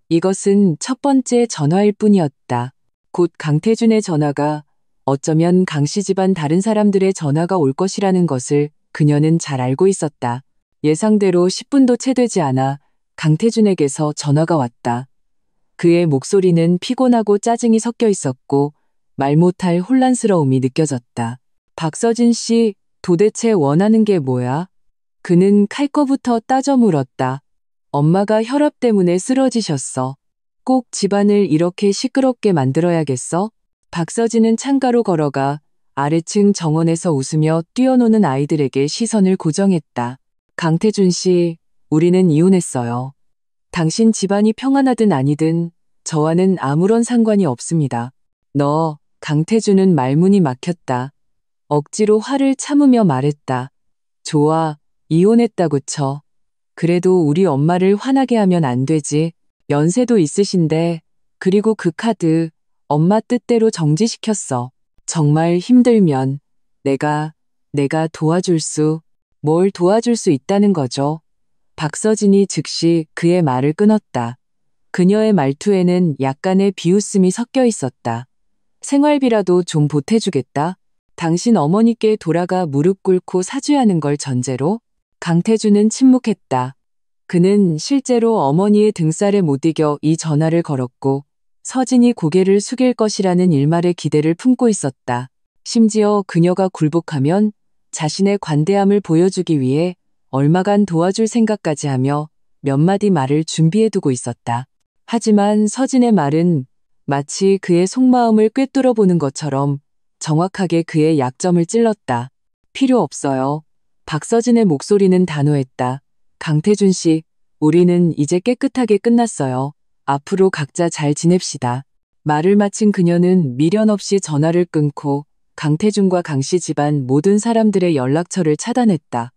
[SPEAKER 1] 이것은 첫 번째 전화일 뿐이었다. 곧 강태준의 전화가 어쩌면 강씨 집안 다른 사람들의 전화가 올 것이라는 것을 그녀는 잘 알고 있었다. 예상대로 10분도 채 되지 않아 강태준에게서 전화가 왔다. 그의 목소리는 피곤하고 짜증이 섞여 있었고 말 못할 혼란스러움이 느껴졌다. 박서진 씨, 도대체 원하는 게 뭐야? 그는 칼 거부터 따져 물었다. 엄마가 혈압 때문에 쓰러지셨어. 꼭 집안을 이렇게 시끄럽게 만들어야겠어? 박서진은 창가로 걸어가 아래층 정원에서 웃으며 뛰어노는 아이들에게 시선을 고정했다. 강태준 씨, 우리는 이혼했어요. 당신 집안이 평안하든 아니든 저와는 아무런 상관이 없습니다. 너, 강태준은 말문이 막혔다. 억지로 화를 참으며 말했다. 좋아, 이혼했다고 쳐. 그래도 우리 엄마를 화나게 하면 안 되지. 연세도 있으신데, 그리고 그 카드 엄마 뜻대로 정지시켰어. 정말 힘들면 내가 뭘 도와줄 수 있다는 거죠. 박서진이 즉시 그의 말을 끊었다. 그녀의 말투에는 약간의 비웃음이 섞여 있었다. 생활비라도 좀 보태주겠다. 당신 어머니께 돌아가 무릎 꿇고 사죄하는 걸 전제로? 강태준은 침묵했다. 그는 실제로 어머니의 등살에 못 이겨 이 전화를 걸었고 서진이 고개를 숙일 것이라는 일말의 기대를 품고 있었다. 심지어 그녀가 굴복하면 자신의 관대함을 보여주기 위해 얼마간 도와줄 생각까지 하며 몇 마디 말을 준비해두고 있었다. 하지만 서진의 말은 마치 그의 속마음을 꿰뚫어 보는 것처럼 정확하게 그의 약점을 찔렀다. 필요 없어요. 박서진의 목소리는 단호했다. 강태준 씨, 우리는 이제 깨끗하게 끝났어요. 앞으로 각자 잘 지냅시다. 말을 마친 그녀는 미련 없이 전화를 끊고 강태준과 강씨 집안 모든 사람들의 연락처를 차단했다.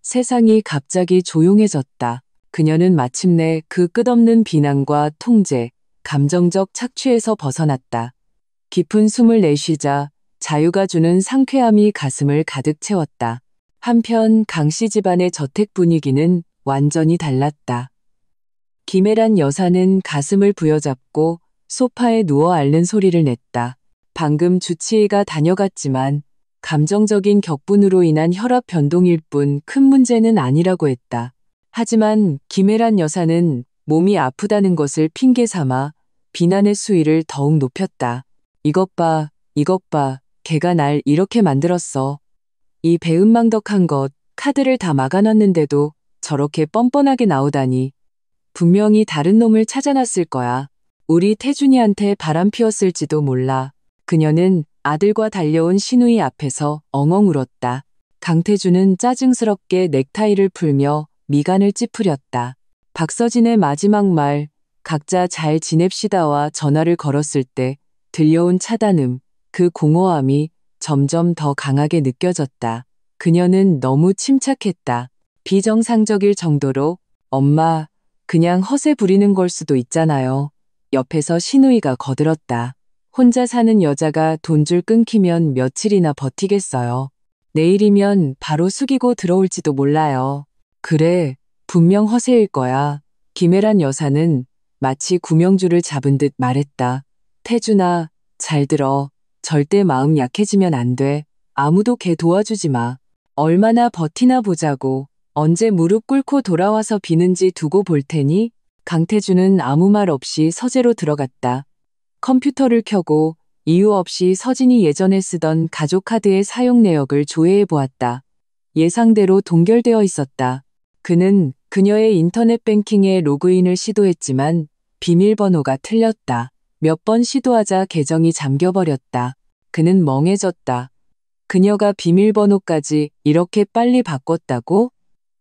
[SPEAKER 1] 세상이 갑자기 조용해졌다. 그녀는 마침내 그 끝없는 비난과 통제, 감정적 착취에서 벗어났다. 깊은 숨을 내쉬자 자유가 주는 상쾌함이 가슴을 가득 채웠다. 한편 강씨 집안의 저택 분위기는 완전히 달랐다. 김혜란 여사는 가슴을 부여잡고 소파에 누워 앓는 소리를 냈다. 방금 주치의가 다녀갔지만 감정적인 격분으로 인한 혈압 변동일 뿐 큰 문제는 아니라고 했다. 하지만 김혜란 여사는 몸이 아프다는 것을 핑계 삼아 비난의 수위를 더욱 높였다. 이것 봐, 걔가 날 이렇게 만들었어. 이 배은망덕한 것, 카드를 다 막아놨는데도 저렇게 뻔뻔하게 나오다니. 분명히 다른 놈을 찾아놨을 거야. 우리 태준이한테 바람 피웠을지도 몰라. 그녀는 아들과 달려온 시누이 앞에서 엉엉 울었다. 강태준은 짜증스럽게 넥타이를 풀며 미간을 찌푸렸다. 박서진의 마지막 말, 각자 잘 지냅시다와 전화를 걸었을 때 들려온 차단음, 그 공허함이 점점 더 강하게 느껴졌다. 그녀는 너무 침착했다. 비정상적일 정도로 엄마, 그냥 허세 부리는 걸 수도 있잖아요. 옆에서 시누이가 거들었다. 혼자 사는 여자가 돈줄 끊기면 며칠이나 버티겠어요. 내일이면 바로 숙이고 들어올지도 몰라요. 그래, 분명 허세일 거야. 김혜란 여사는 마치 구명줄을 잡은 듯 말했다. 태준아, 잘 들어. 절대 마음 약해지면 안 돼. 아무도 걔 도와주지 마. 얼마나 버티나 보자고. 언제 무릎 꿇고 돌아와서 비는지 두고 볼 테니? 강태준은 아무 말 없이 서재로 들어갔다. 컴퓨터를 켜고 이유 없이 서진이 예전에 쓰던 가족카드의 사용 내역을 조회해 보았다. 예상대로 동결되어 있었다. 그는 그녀의 인터넷 뱅킹에 로그인을 시도했지만 비밀번호가 틀렸다. 몇 번 시도하자 계정이 잠겨버렸다. 그는 멍해졌다. 그녀가 비밀번호까지 이렇게 빨리 바꿨다고?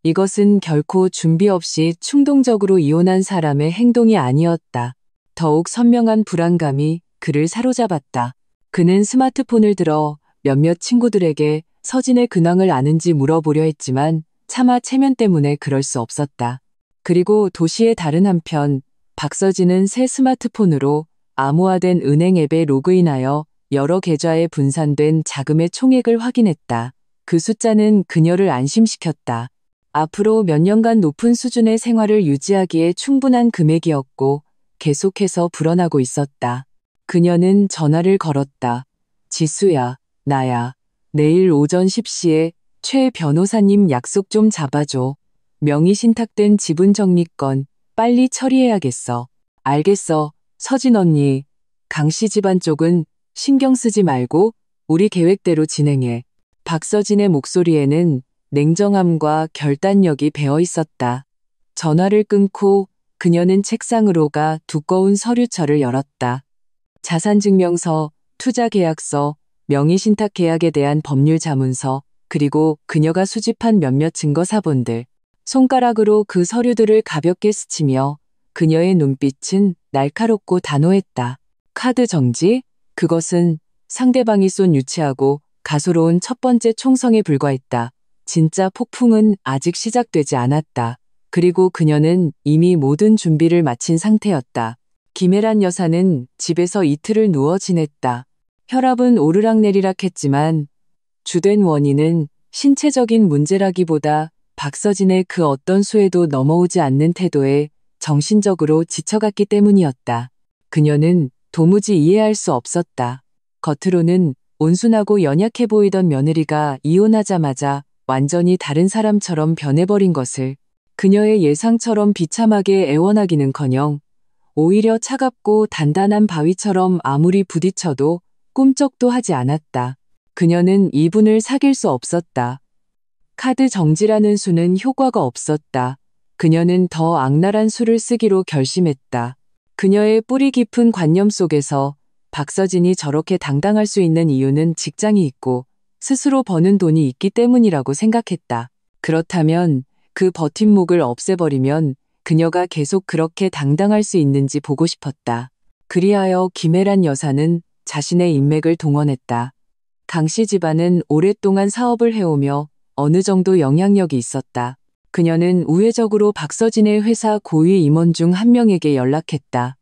[SPEAKER 1] 이것은 결코 준비 없이 충동적으로 이혼한 사람의 행동이 아니었다. 더욱 선명한 불안감이 그를 사로잡았다. 그는 스마트폰을 들어 몇몇 친구들에게 서진의 근황을 아는지 물어보려 했지만 차마 체면 때문에 그럴 수 없었다. 그리고 도시의 다른 한편, 박서진은 새 스마트폰으로 암호화된 은행 앱에 로그인하여 여러 계좌에 분산된 자금의 총액을 확인했다. 그 숫자는 그녀를 안심시켰다. 앞으로 몇 년간 높은 수준의 생활을 유지하기에 충분한 금액이었고 계속해서 불어나고 있었다. 그녀는 전화를 걸었다. 지수야, 나야. 내일 오전 10시에 최 변호사님 약속 좀 잡아줘. 명의 신탁된 지분 정리건 빨리 처리해야겠어. 알겠어, 서진 언니. 강씨 집안 쪽은 신경 쓰지 말고 우리 계획대로 진행해. 박서진의 목소리에는 냉정함과 결단력이 배어 있었다. 전화를 끊고 그녀는 책상으로 가 두꺼운 서류철을 열었다. 자산증명서, 투자계약서, 명의신탁계약에 대한 법률 자문서, 그리고 그녀가 수집한 몇몇 증거사본들. 손가락으로 그 서류들을 가볍게 스치며 그녀의 눈빛은 날카롭고 단호했다. 카드 정지? 그것은 상대방이 쏜 유치하고 가소로운 첫 번째 총성에 불과했다. 진짜 폭풍은 아직 시작되지 않았다. 그리고 그녀는 이미 모든 준비를 마친 상태였다. 김혜란 여사는 집에서 이틀을 누워 지냈다. 혈압은 오르락내리락 했지만 주된 원인은 신체적인 문제라기보다 박서진의 그 어떤 수에도 넘어오지 않는 태도에 정신적으로 지쳐갔기 때문이었다. 그녀는 도무지 이해할 수 없었다. 겉으로는 온순하고 연약해 보이던 며느리가 이혼하자마자 완전히 다른 사람처럼 변해버린 것을 그녀의 예상처럼 비참하게 애원하기는커녕 오히려 차갑고 단단한 바위처럼 아무리 부딪혀도 꿈쩍도 하지 않았다. 그녀는 이분을 사귈 수 없었다. 카드 정지라는 수는 효과가 없었다. 그녀는 더 악랄한 수를 쓰기로 결심했다. 그녀의 뿌리 깊은 관념 속에서 박서진이 저렇게 당당할 수 있는 이유는 직장이 있고 스스로 버는 돈이 있기 때문이라고 생각했다. 그렇다면 그 버팀목을 없애버리면 그녀가 계속 그렇게 당당할 수 있는지 보고 싶었다. 그리하여 김혜란 여사는 자신의 인맥을 동원했다. 강씨 집안은 오랫동안 사업을 해오며 어느 정도 영향력이 있었다. 그녀는 우회적으로 박서진의 회사 고위 임원 중 한 명에게 연락했다.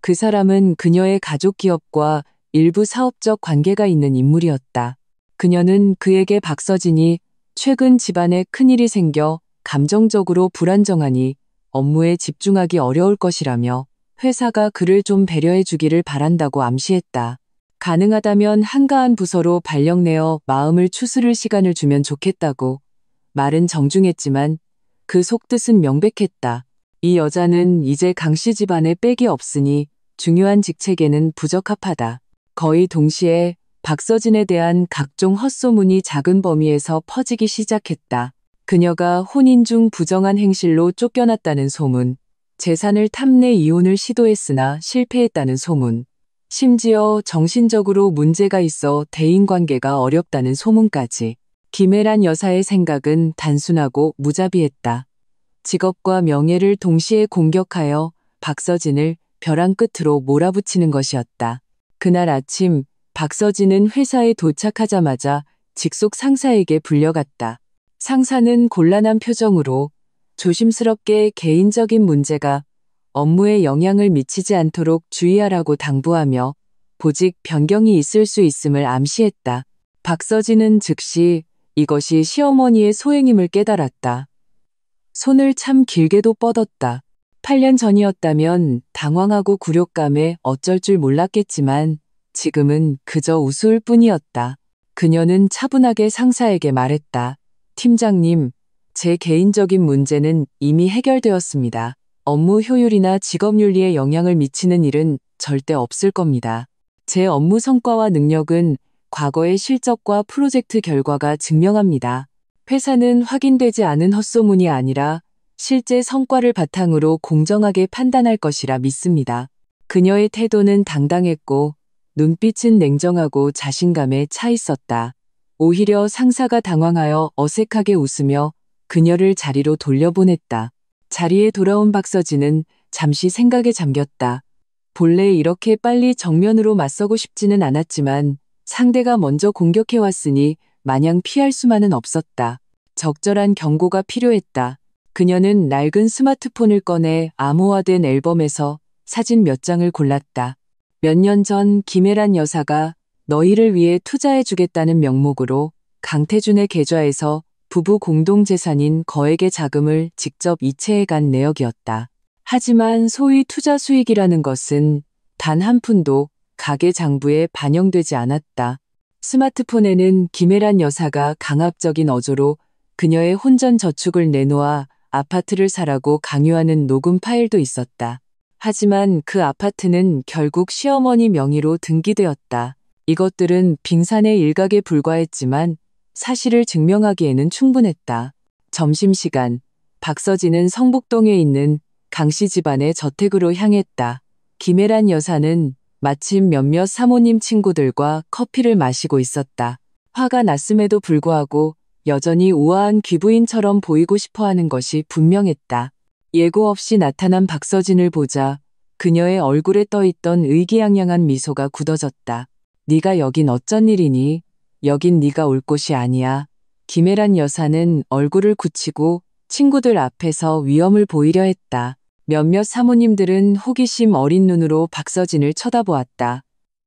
[SPEAKER 1] 그 사람은 그녀의 가족 기업과 일부 사업적 관계가 있는 인물이었다. 그녀는 그에게 박서진이 최근 집안에 큰일이 생겨 감정적으로 불안정하니 업무에 집중하기 어려울 것이라며 회사가 그를 좀 배려해 주기를 바란다고 암시했다. 가능하다면 한가한 부서로 발령내어 마음을 추스를 시간을 주면 좋겠다고. 말은 정중했지만 그 속뜻은 명백했다. 이 여자는 이제 강씨 집안에 빽이 없으니 중요한 직책에는 부적합하다. 거의 동시에 박서진에 대한 각종 헛소문이 작은 범위에서 퍼지기 시작했다. 그녀가 혼인 중 부정한 행실로 쫓겨났다는 소문, 재산을 탐내 이혼을 시도했으나 실패했다는 소문, 심지어 정신적으로 문제가 있어 대인관계가 어렵다는 소문까지. 김혜란 여사의 생각은 단순하고 무자비했다. 직업과 명예를 동시에 공격하여 박서진을 벼랑 끝으로 몰아붙이는 것이었다. 그날 아침 박서진은 회사에 도착하자마자 직속 상사에게 불려갔다. 상사는 곤란한 표정으로 조심스럽게 개인적인 문제가 업무에 영향을 미치지 않도록 주의하라고 당부하며 보직 변경이 있을 수 있음을 암시했다. 박서진은 즉시 이것이 시어머니의 소행임을 깨달았다. 손을 참 길게도 뻗었다. 8년 전이었다면 당황하고 굴욕감에 어쩔 줄 몰랐겠지만 지금은 그저 우스울 뿐이었다. 그녀는 차분하게 상사에게 말했다. 팀장님, 제 개인적인 문제는 이미 해결되었습니다. 업무 효율이나 직업 윤리에 영향을 미치는 일은 절대 없을 겁니다. 제 업무 성과와 능력은 과거의 실적과 프로젝트 결과가 증명합니다. 회사는 확인되지 않은 헛소문이 아니라 실제 성과를 바탕으로 공정하게 판단할 것이라 믿습니다. 그녀의 태도는 당당했고 눈빛은 냉정하고 자신감에 차 있었다. 오히려 상사가 당황하여 어색하게 웃으며 그녀를 자리로 돌려보냈다. 자리에 돌아온 박서진은 잠시 생각에 잠겼다. 본래 이렇게 빨리 정면으로 맞서고 싶지는 않았지만 상대가 먼저 공격해왔으니 마냥 피할 수만은 없었다. 적절한 경고가 필요했다. 그녀는 낡은 스마트폰을 꺼내 암호화된 앨범에서 사진 몇 장을 골랐다. 몇 년 전 김혜란 여사가 너희를 위해 투자해주겠다는 명목으로 강태준의 계좌에서 부부 공동재산인 거액의 자금을 직접 이체해간 내역이었다. 하지만 소위 투자 수익이라는 것은 단 한 푼도 가계 장부에 반영되지 않았다. 스마트폰에는 김혜란 여사가 강압적인 어조로 그녀의 혼전 저축을 내놓아 아파트를 사라고 강요하는 녹음 파일도 있었다. 하지만 그 아파트는 결국 시어머니 명의로 등기되었다. 이것들은 빙산의 일각에 불과했지만 사실을 증명하기에는 충분했다. 점심시간, 박서진은 성북동에 있는 강씨 집안의 저택으로 향했다. 김혜란 여사는 마침 몇몇 사모님 친구들과 커피를 마시고 있었다. 화가 났음에도 불구하고 여전히 우아한 귀부인처럼 보이고 싶어하는 것이 분명했다. 예고 없이 나타난 박서진을 보자 그녀의 얼굴에 떠있던 의기양양한 미소가 굳어졌다. 네가 여긴 어쩐 일이니? 여긴 네가 올 곳이 아니야. 김혜란 여사는 얼굴을 굳히고 친구들 앞에서 위엄을 보이려 했다. 몇몇 사모님들은 호기심 어린 눈으로 박서진을 쳐다보았다.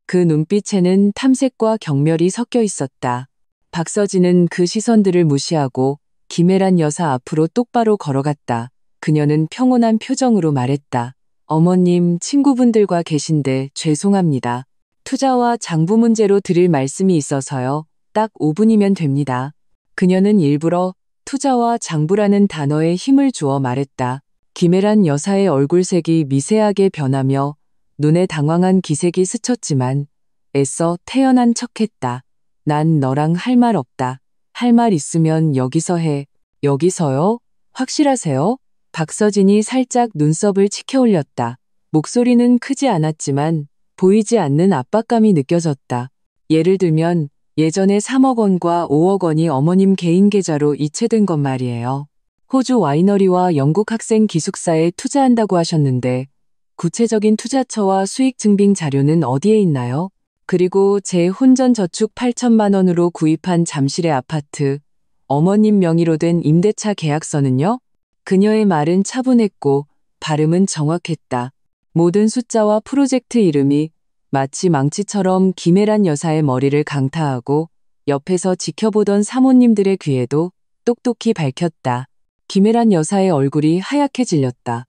[SPEAKER 1] 그 눈빛에는 탐색과 경멸이 섞여 있었다. 박서진은 그 시선들을 무시하고 김혜란 여사 앞으로 똑바로 걸어갔다. 그녀는 평온한 표정으로 말했다. 어머님, 친구분들과 계신데 죄송합니다. 투자와 장부 문제로 드릴 말씀이 있어서요. 딱 5분이면 됩니다. 그녀는 일부러 투자와 장부라는 단어에 힘을 주어 말했다. 김혜란 여사의 얼굴색이 미세하게 변하며 눈에 당황한 기색이 스쳤지만 애써 태연한 척했다. 난 너랑 할 말 없다. 할 말 있으면 여기서 해. 여기서요? 확실하세요? 박서진이 살짝 눈썹을 치켜 올렸다. 목소리는 크지 않았지만 보이지 않는 압박감이 느껴졌다. 예를 들면 예전에 3억 원과 5억 원이 어머님 개인 계좌로 이체된 것 말이에요. 호주 와이너리와 영국 학생 기숙사에 투자한다고 하셨는데 구체적인 투자처와 수익 증빙 자료는 어디에 있나요? 그리고 제 혼전 저축 8천만 원으로 구입한 잠실의 아파트, 어머님 명의로 된 임대차 계약서는요? 그녀의 말은 차분했고 발음은 정확했다. 모든 숫자와 프로젝트 이름이 마치 망치처럼 김혜란 여사의 머리를 강타하고 옆에서 지켜보던 사모님들의 귀에도 똑똑히 밝혔다. 김혜란 여사의 얼굴이 하얗게 질렸다.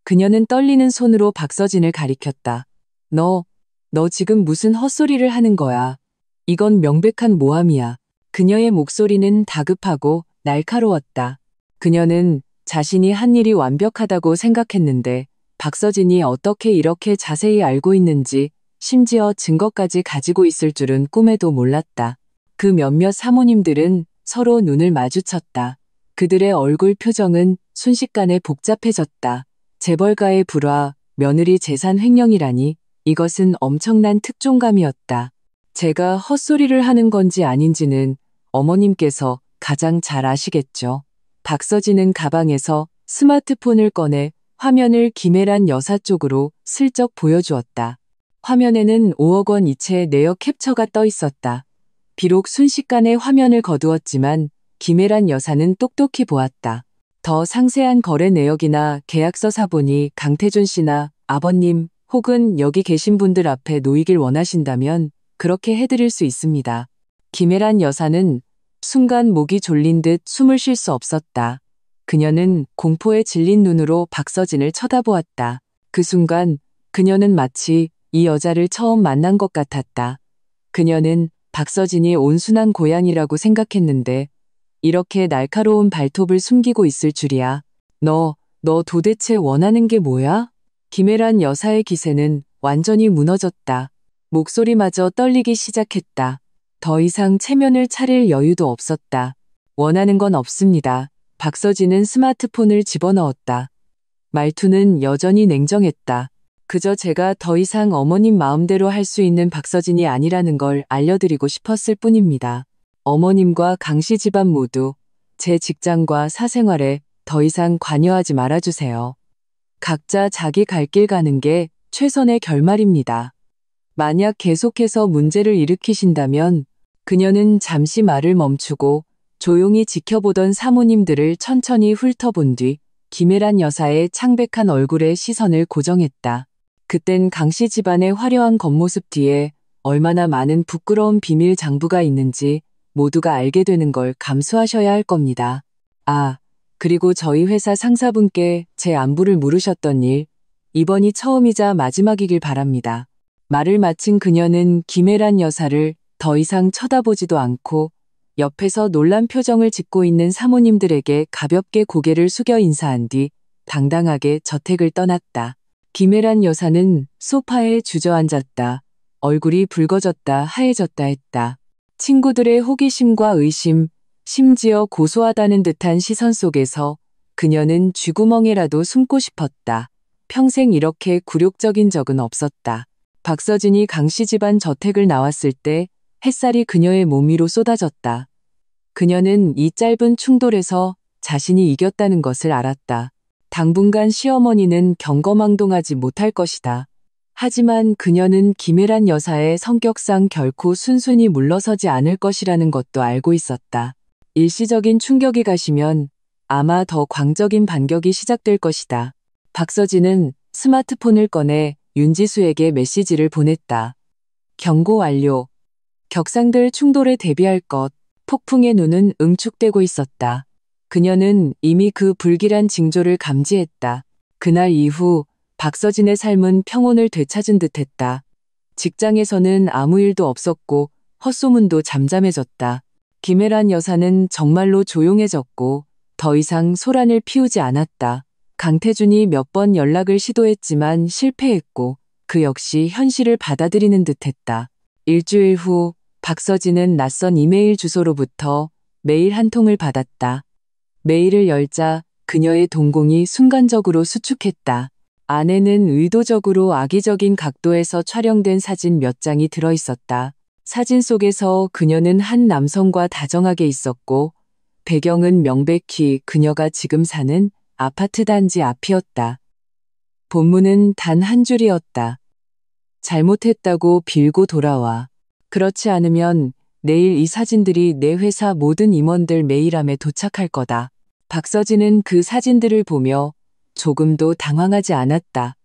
[SPEAKER 1] 그녀는 떨리는 손으로 박서진을 가리켰다. 너 지금 무슨 헛소리를 하는 거야. 이건 명백한 모함이야. 그녀의 목소리는 다급하고 날카로웠다. 그녀는 자신이 한 일이 완벽하다고 생각했는데 박서진이 어떻게 이렇게 자세히 알고 있는지 심지어 증거까지 가지고 있을 줄은 꿈에도 몰랐다. 그 몇몇 사모님들은 서로 눈을 마주쳤다. 그들의 얼굴 표정은 순식간에 복잡해졌다. 재벌가의 불화, 며느리 재산 횡령이라니 이것은 엄청난 특종감이었다. 제가 헛소리를 하는 건지 아닌지는 어머님께서 가장 잘 아시겠죠. 박서진은 가방에서 스마트폰을 꺼내 화면을 김혜란 여사 쪽으로 슬쩍 보여주었다. 화면에는 5억 원 이체 내역 캡처가 떠 있었다. 비록 순식간에 화면을 거두었지만 김혜란 여사는 똑똑히 보았다. 더 상세한 거래 내역이나 계약서 사본이 강태준 씨나 아버님 혹은 여기 계신 분들 앞에 놓이길 원하신다면 그렇게 해드릴 수 있습니다. 김혜란 여사는 순간 목이 졸린 듯 숨을 쉴 수 없었다. 그녀는 공포에 질린 눈으로 박서진을 쳐다보았다. 그 순간 그녀는 마치 이 여자를 처음 만난 것 같았다. 그녀는 박서진이 온순한 고양이라고 생각했는데 이렇게 날카로운 발톱을 숨기고 있을 줄이야. 너 도대체 원하는 게 뭐야? 김혜란 여사의 기세는 완전히 무너졌다. 목소리마저 떨리기 시작했다. 더 이상 체면을 차릴 여유도 없었다. 원하는 건 없습니다. 박서진은 스마트폰을 집어넣었다. 말투는 여전히 냉정했다. 그저 제가 더 이상 어머님 마음대로 할 수 있는 박서진이 아니라는 걸 알려드리고 싶었을 뿐입니다. 어머님과 강씨 집안 모두 제 직장과 사생활에 더 이상 관여하지 말아주세요. 각자 자기 갈 길 가는 게 최선의 결말입니다. 만약 계속해서 문제를 일으키신다면 그녀는 잠시 말을 멈추고 조용히 지켜보던 사모님들을 천천히 훑어본 뒤 김혜란 여사의 창백한 얼굴에 시선을 고정했다. 그땐 강씨 집안의 화려한 겉모습 뒤에 얼마나 많은 부끄러운 비밀 장부가 있는지 모두가 알게 되는 걸 감수하셔야 할 겁니다. 아, 그리고 저희 회사 상사분께 제 안부를 물으셨던 일, 이번이 처음이자 마지막이길 바랍니다. 말을 마친 그녀는 김혜란 여사를 더 이상 쳐다보지도 않고 옆에서 놀란 표정을 짓고 있는 사모님들에게 가볍게 고개를 숙여 인사한 뒤 당당하게 저택을 떠났다. 김혜란 여사는 소파에 주저앉았다. 얼굴이 붉어졌다 하얘졌다 했다. 친구들의 호기심과 의심, 심지어 고소하다는 듯한 시선 속에서 그녀는 쥐구멍에라도 숨고 싶었다. 평생 이렇게 굴욕적인 적은 없었다. 박서진이 강씨 집안 저택을 나왔을 때 햇살이 그녀의 몸 위로 쏟아졌다. 그녀는 이 짧은 충돌에서 자신이 이겼다는 것을 알았다. 당분간 시어머니는 경거망동하지 못할 것이다. 하지만 그녀는 김혜란 여사의 성격상 결코 순순히 물러서지 않을 것이라는 것도 알고 있었다. 일시적인 충격이 가시면 아마 더 광적인 반격이 시작될 것이다. 박서진은 스마트폰을 꺼내 윤지수에게 메시지를 보냈다. 경고 완료. 격상될 충돌에 대비할 것. 폭풍의 눈은 응축되고 있었다. 그녀는 이미 그 불길한 징조를 감지했다. 그날 이후 박서진의 삶은 평온을 되찾은 듯했다. 직장에서는 아무 일도 없었고 헛소문도 잠잠해졌다. 김혜란 여사는 정말로 조용해졌고 더 이상 소란을 피우지 않았다. 강태준이 몇 번 연락을 시도했지만 실패했고 그 역시 현실을 받아들이는 듯했다. 일주일 후 박서진은 낯선 이메일 주소로부터 메일 한 통을 받았다. 메일을 열자 그녀의 동공이 순간적으로 수축했다. 안에는 의도적으로 악의적인 각도에서 촬영된 사진 몇 장이 들어있었다. 사진 속에서 그녀는 한 남성과 다정하게 있었고 배경은 명백히 그녀가 지금 사는 아파트 단지 앞이었다. 본문은 단 한 줄이었다. 잘못했다고 빌고 돌아와. 그렇지 않으면 내일 이 사진들이 내 회사 모든 임원들 메일함에 도착할 거다. 박서진은 그 사진들을 보며 조금도 당황하지 않았다.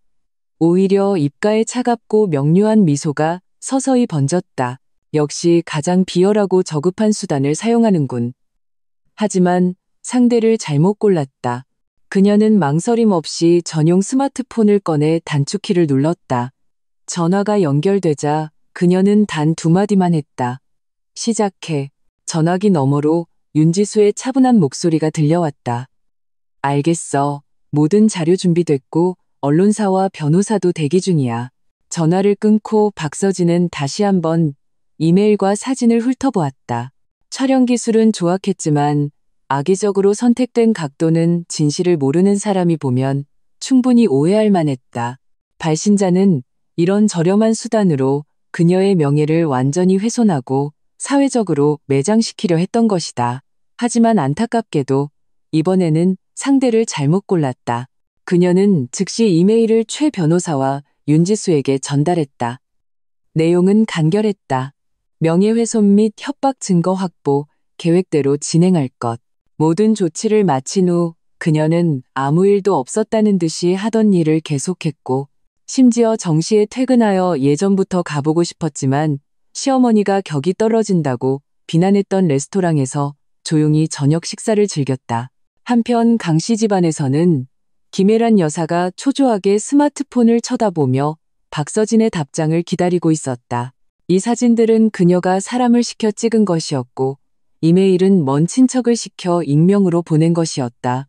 [SPEAKER 1] 오히려 입가에 차갑고 명료한 미소가 서서히 번졌다. 역시 가장 비열하고 저급한 수단을 사용하는군. 하지만 상대를 잘못 골랐다. 그녀는 망설임 없이 전용 스마트폰을 꺼내 단축키를 눌렀다. 전화가 연결되자 그녀는 단 두 마디만 했다. 시작해. 전화기 너머로 윤지수의 차분한 목소리가 들려왔다. 알겠어. 모든 자료 준비됐고 언론사와 변호사도 대기 중이야. 전화를 끊고 박서진은 다시 한번 이메일과 사진을 훑어보았다. 촬영 기술은 조악했지만 악의적으로 선택된 각도는 진실을 모르는 사람이 보면 충분히 오해할 만했다. 발신자는 이런 저렴한 수단으로 그녀의 명예를 완전히 훼손하고 사회적으로 매장시키려 했던 것이다. 하지만 안타깝게도 이번에는 상대를 잘못 골랐다. 그녀는 즉시 이메일을 최 변호사와 윤지수에게 전달했다. 내용은 간결했다. 명예훼손 및 협박 증거 확보, 계획대로 진행할 것. 모든 조치를 마친 후 그녀는 아무 일도 없었다는 듯이 하던 일을 계속했고 심지어 정시에 퇴근하여 예전부터 가보고 싶었지만 시어머니가 격이 떨어진다고 비난했던 레스토랑에서 조용히 저녁 식사를 즐겼다. 한편 강씨 집안에서는 김혜란 여사가 초조하게 스마트폰을 쳐다보며 박서진의 답장을 기다리고 있었다. 이 사진들은 그녀가 사람을 시켜 찍은 것이었고 이메일은 먼 친척을 시켜 익명으로 보낸 것이었다.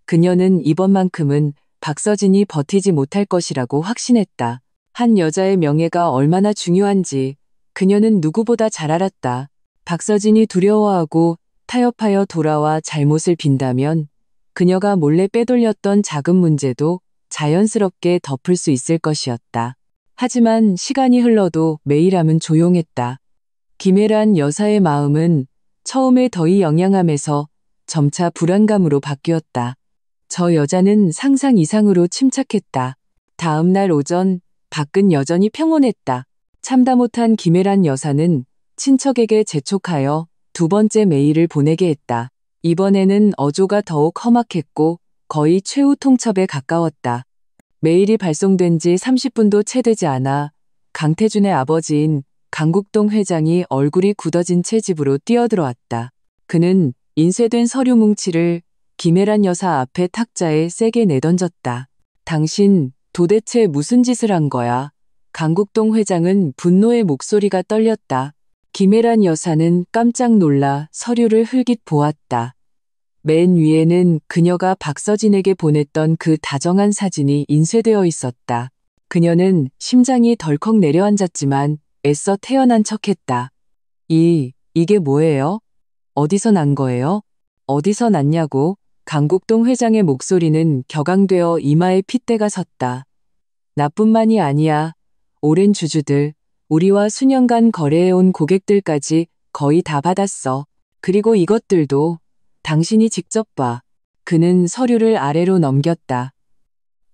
[SPEAKER 1] 그녀는 이번만큼은 박서진이 버티지 못할 것이라고 확신했다. 한 여자의 명예가 얼마나 중요한지 그녀는 누구보다 잘 알았다. 박서진이 두려워하고 타협하여 돌아와 잘못을 빈다면 그녀가 몰래 빼돌렸던 작은 문제도 자연스럽게 덮을 수 있을 것이었다. 하지만 시간이 흘러도 메일함은 조용했다. 김혜란 여사의 마음은 처음에 더위 영양함에서 점차 불안감으로 바뀌었다. 저 여자는 상상 이상으로 침착했다. 다음 날 오전 밖은 여전히 평온했다. 참다 못한 김혜란 여사는 친척에게 재촉하여 두 번째 메일을 보내게 했다. 이번에는 어조가 더욱 험악했고 거의 최후 통첩에 가까웠다. 메일이 발송된 지 30분도 채 되지 않아 강태준의 아버지인 강국동 회장이 얼굴이 굳어진 채 집으로 뛰어들어왔다. 그는 인쇄된 서류 뭉치를 김혜란 여사 앞에 탁자에 세게 내던졌다. 당신 도대체 무슨 짓을 한 거야? 강국동 회장은 분노의 목소리가 떨렸다. 김혜란 여사는 깜짝 놀라 서류를 흘깃 보았다. 맨 위에는 그녀가 박서진에게 보냈던 그 다정한 사진이 인쇄되어 있었다. 그녀는 심장이 덜컥 내려앉았지만 애써 태어난 척했다. 이게 뭐예요? 어디서 난 거예요? 어디서 났냐고? 강국동 회장의 목소리는 격앙되어 이마에 핏대가 섰다. 나뿐만이 아니야. 오랜 주주들, 우리와 수년간 거래해온 고객들까지 거의 다 받았어. 그리고 이것들도 당신이 직접 봐. 그는 서류를 아래로 넘겼다.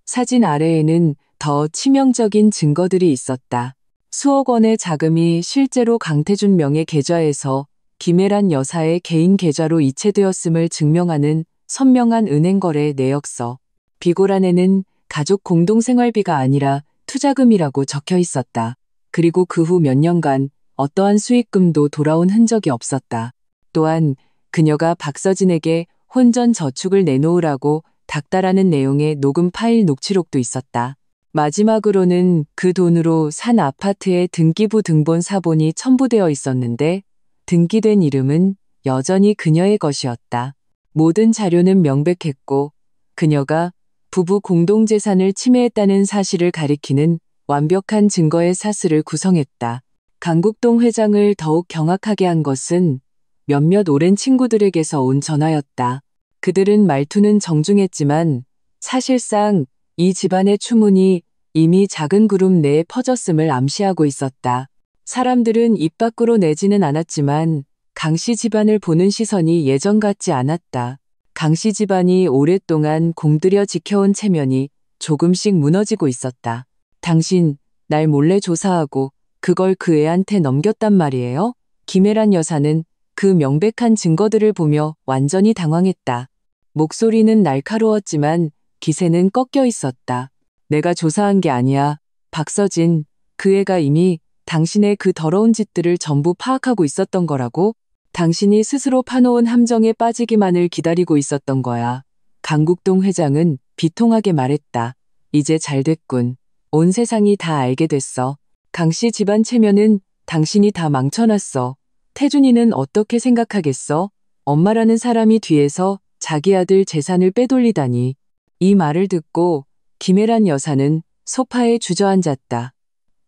[SPEAKER 1] 사진 아래에는 더 치명적인 증거들이 있었다. 수억 원의 자금이 실제로 강태준 명의 계좌에서 김혜란 여사의 개인 계좌로 이체되었음을 증명하는 선명한 은행거래 내역서. 비고란에는 가족 공동생활비가 아니라 투자금이라고 적혀 있었다. 그리고 그 후 몇 년간 어떠한 수익금도 돌아온 흔적이 없었다. 또한 그녀가 박서진에게 혼전 저축을 내놓으라고 닥달하는 내용의 녹음 파일 녹취록도 있었다. 마지막으로는 그 돈으로 산 아파트의 등기부 등본 사본이 첨부되어 있었는데 등기된 이름은 여전히 그녀의 것이었다. 모든 자료는 명백했고 그녀가 부부 공동재산을 침해했다는 사실을 가리키는 완벽한 증거의 사슬을 구성했다. 강국동 회장을 더욱 경악하게 한 것은 몇몇 오랜 친구들에게서 온 전화였다. 그들은 말투는 정중했지만 사실상 이 집안의 추문이 이미 작은 그룹 내에 퍼졌음을 암시하고 있었다. 사람들은 입 밖으로 내지는 않았지만 강씨 집안을 보는 시선이 예전 같지 않았다. 강씨 집안이 오랫동안 공들여 지켜온 체면이 조금씩 무너지고 있었다. 당신, 날 몰래 조사하고 그걸 그 애한테 넘겼단 말이에요? 김혜란 여사는 그 명백한 증거들을 보며 완전히 당황했다. 목소리는 날카로웠지만 기세는 꺾여 있었다. 내가 조사한 게 아니야. 박서진, 그 애가 이미 당신의 그 더러운 짓들을 전부 파악하고 있었던 거라고? 당신이 스스로 파놓은 함정에 빠지기만을 기다리고 있었던 거야. 강국동 회장은 비통하게 말했다. 이제 잘 됐군. 온 세상이 다 알게 됐어. 강씨 집안 체면은 당신이 다 망쳐놨어. 태준이는 어떻게 생각하겠어? 엄마라는 사람이 뒤에서 자기 아들 재산을 빼돌리다니. 이 말을 듣고 김혜란 여사는 소파에 주저앉았다.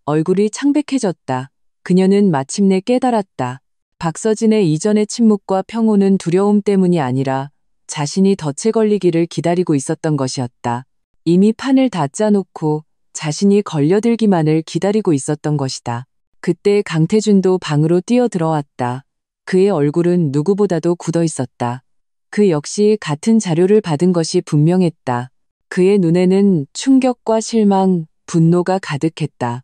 [SPEAKER 1] 얼굴이 창백해졌다. 그녀는 마침내 깨달았다. 박서진의 이전의 침묵과 평온은 두려움 때문이 아니라 자신이 덫에 걸리기를 기다리고 있었던 것이었다. 이미 판을 다 짜놓고 자신이 걸려들기만을 기다리고 있었던 것이다. 그때 강태준도 방으로 뛰어들어왔다. 그의 얼굴은 누구보다도 굳어 있었다. 그 역시 같은 자료를 받은 것이 분명했다. 그의 눈에는 충격과 실망, 분노가 가득했다.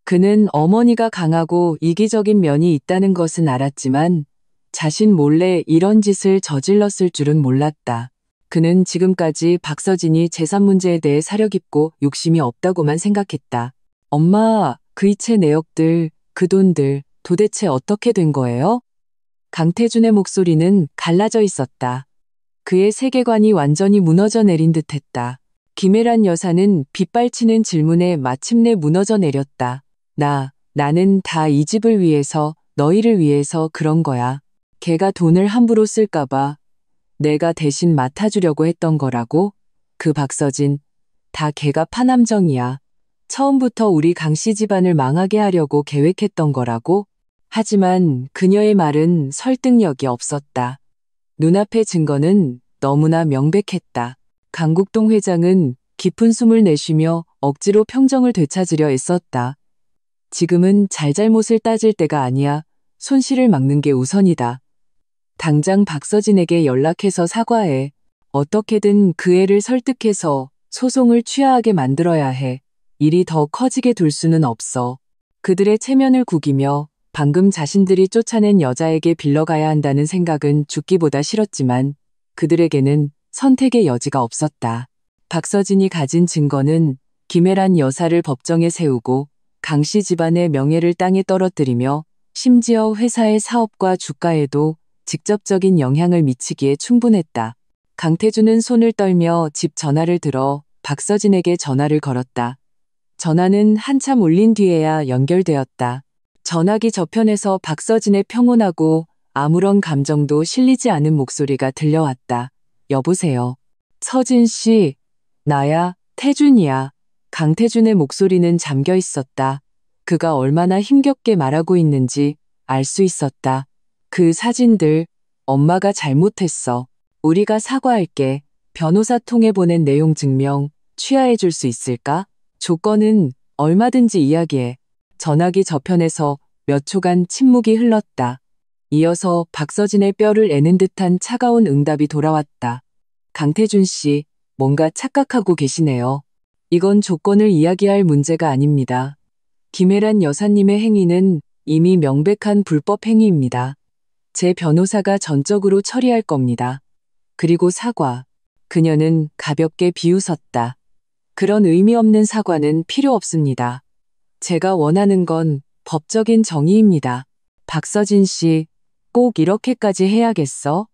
[SPEAKER 1] 그는 어머니가 강하고 이기적인 면이 있다는 것은 알았지만 자신 몰래 이런 짓을 저질렀을 줄은 몰랐다. 그는 지금까지 박서진이 재산 문제에 대해 사려 깊고 욕심이 없다고만 생각했다. 엄마, 그 이체 내역들, 그 돈들 도대체 어떻게 된 거예요? 강태준의 목소리는 갈라져 있었다. 그의 세계관이 완전히 무너져 내린 듯했다. 김혜란 여사는 빗발치는 질문에 마침내 무너져 내렸다. 나는 다 이 집을 위해서, 너희를 위해서 그런 거야. 걔가 돈을 함부로 쓸까봐 내가 대신 맡아주려고 했던 거라고? 그 박서진, 다 걔가 파남정이야. 처음부터 우리 강씨 집안을 망하게 하려고 계획했던 거라고? 하지만 그녀의 말은 설득력이 없었다. 눈앞의 증거는 너무나 명백했다. 강국동 회장은 깊은 숨을 내쉬며 억지로 평정을 되찾으려 애썼다. 지금은 잘잘못을 따질 때가 아니야. 손실을 막는 게 우선이다. 당장 박서진에게 연락해서 사과해. 어떻게든 그 애를 설득해서 소송을 취하하게 만들어야 해. 일이 더 커지게 둘 수는 없어. 그들의 체면을 구기며 방금 자신들이 쫓아낸 여자에게 빌러가야 한다는 생각은 죽기보다 싫었지만 그들에게는 선택의 여지가 없었다. 박서진이 가진 증거는 김혜란 여사를 법정에 세우고 강씨 집안의 명예를 땅에 떨어뜨리며 심지어 회사의 사업과 주가에도 직접적인 영향을 미치기에 충분했다. 강태준은 손을 떨며 집 전화를 들어 박서진에게 전화를 걸었다. 전화는 한참 울린 뒤에야 연결되었다. 전화기 저편에서 박서진의 평온하고 아무런 감정도 실리지 않은 목소리가 들려왔다. 여보세요. 서진 씨, 나야, 태준이야. 강태준의 목소리는 잠겨 있었다. 그가 얼마나 힘겹게 말하고 있는지 알 수 있었다. 그 사진들, 엄마가 잘못했어. 우리가 사과할게. 변호사 통해 보낸 내용 증명 취하해 줄 수 있을까? 조건은 얼마든지 이야기해. 전화기 저편에서 몇 초간 침묵이 흘렀다. 이어서 박서진의 뼈를 애는 듯한 차가운 응답이 돌아왔다. 강태준 씨, 뭔가 착각하고 계시네요. 이건 조건을 이야기할 문제가 아닙니다. 김혜란 여사님의 행위는 이미 명백한 불법 행위입니다. 제 변호사가 전적으로 처리할 겁니다. 그리고 사과. 그녀는 가볍게 비웃었다. 그런 의미 없는 사과는 필요 없습니다. 제가 원하는 건 법적인 정의입니다. 박서진 씨, 꼭 이렇게까지 해야겠어?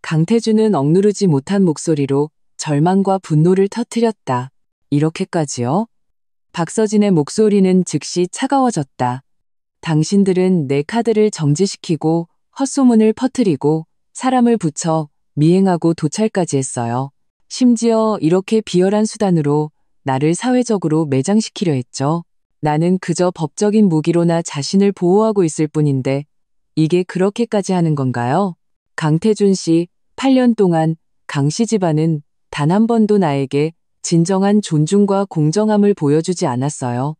[SPEAKER 1] 강태준은 억누르지 못한 목소리로 절망과 분노를 터뜨렸다. 이렇게까지요? 박서진의 목소리는 즉시 차가워졌다. 당신들은 내 카드를 정지시키고 헛소문을 퍼뜨리고 사람을 붙여 미행하고 도찰까지 했어요. 심지어 이렇게 비열한 수단으로 나를 사회적으로 매장시키려 했죠. 나는 그저 법적인 무기로 나 자신을 보호하고 있을 뿐인데 이게 그렇게까지 하는 건가요? 강태준 씨, 8년 동안 강씨 집안은 단 한 번도 나에게 진정한 존중과 공정함을 보여주지 않았어요.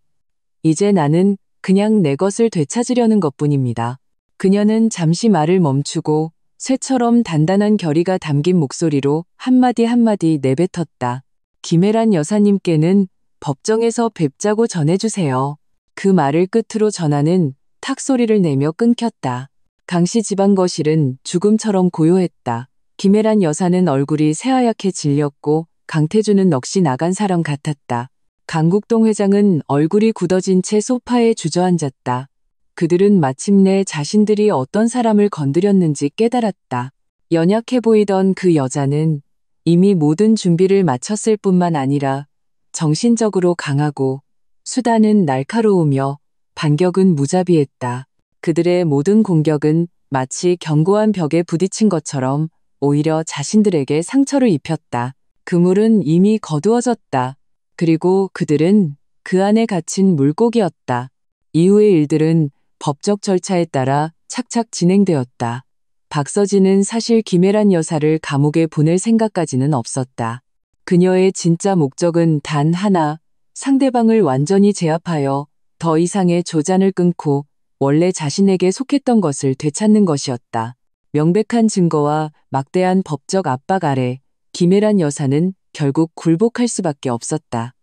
[SPEAKER 1] 이제 나는 그냥 내 것을 되찾으려는 것뿐입니다. 그녀는 잠시 말을 멈추고 쇠처럼 단단한 결의가 담긴 목소리로 한마디 한마디 내뱉었다. 김혜란 여사님께는 법정에서 뵙자고 전해주세요. 그 말을 끝으로 전화는 탁 소리를 내며 끊겼다. 강씨 집안 거실은 죽음처럼 고요했다. 김혜란 여사는 얼굴이 새하얗게 질렸고 강태준은 넋이 나간 사람 같았다. 강국동 회장은 얼굴이 굳어진 채 소파에 주저앉았다. 그들은 마침내 자신들이 어떤 사람을 건드렸는지 깨달았다. 연약해 보이던 그 여자는 이미 모든 준비를 마쳤을 뿐만 아니라 정신적으로 강하고 수단은 날카로우며 반격은 무자비했다. 그들의 모든 공격은 마치 견고한 벽에 부딪힌 것처럼 오히려 자신들에게 상처를 입혔다. 그물은 이미 거두어졌다. 그리고 그들은 그 안에 갇힌 물고기였다. 이후의 일들은 법적 절차에 따라 착착 진행되었다. 박서진은 사실 김혜란 여사를 감옥에 보낼 생각까지는 없었다. 그녀의 진짜 목적은 단 하나, 상대방을 완전히 제압하여 더 이상의 조잔을 끊고 원래 자신에게 속했던 것을 되찾는 것이었다. 명백한 증거와 막대한 법적 압박 아래 김혜란 여사는 결국 굴복할 수밖에 없었다.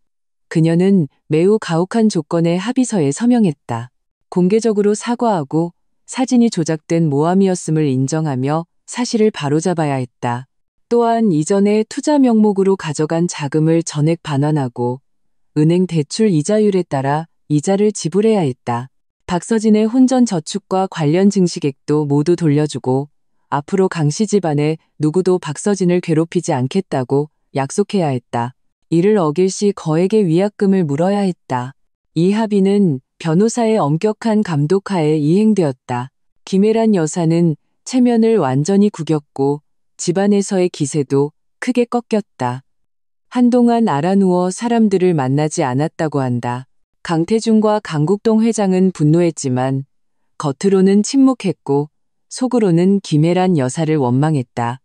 [SPEAKER 1] 그녀는 매우 가혹한 조건의 합의서에 서명했다. 공개적으로 사과하고 사진이 조작된 모함이었음을 인정하며 사실을 바로잡아야 했다. 또한 이전에 투자 명목으로 가져간 자금을 전액 반환하고 은행 대출 이자율에 따라 이자를 지불해야 했다. 박서진의 혼전 저축과 관련 증식액도 모두 돌려주고 앞으로 강씨 집안에 누구도 박서진을 괴롭히지 않겠다고 약속해야 했다. 이를 어길 시 거액의 위약금을 물어야 했다. 이 합의는 변호사의 엄격한 감독하에 이행되었다. 김혜란 여사는 체면을 완전히 구겼고 집안에서의 기세도 크게 꺾였다. 한동안 알아누워 사람들을 만나지 않았다고 한다. 강태중과 강국동 회장은 분노했지만 겉으로는 침묵했고 속으로는 김혜란 여사를 원망했다.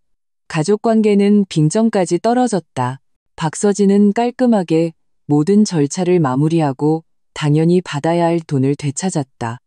[SPEAKER 1] 가족관계는 빙정까지 떨어졌다. 박서진은 깔끔하게 모든 절차를 마무리하고 당연히 받아야 할 돈을 되찾았다.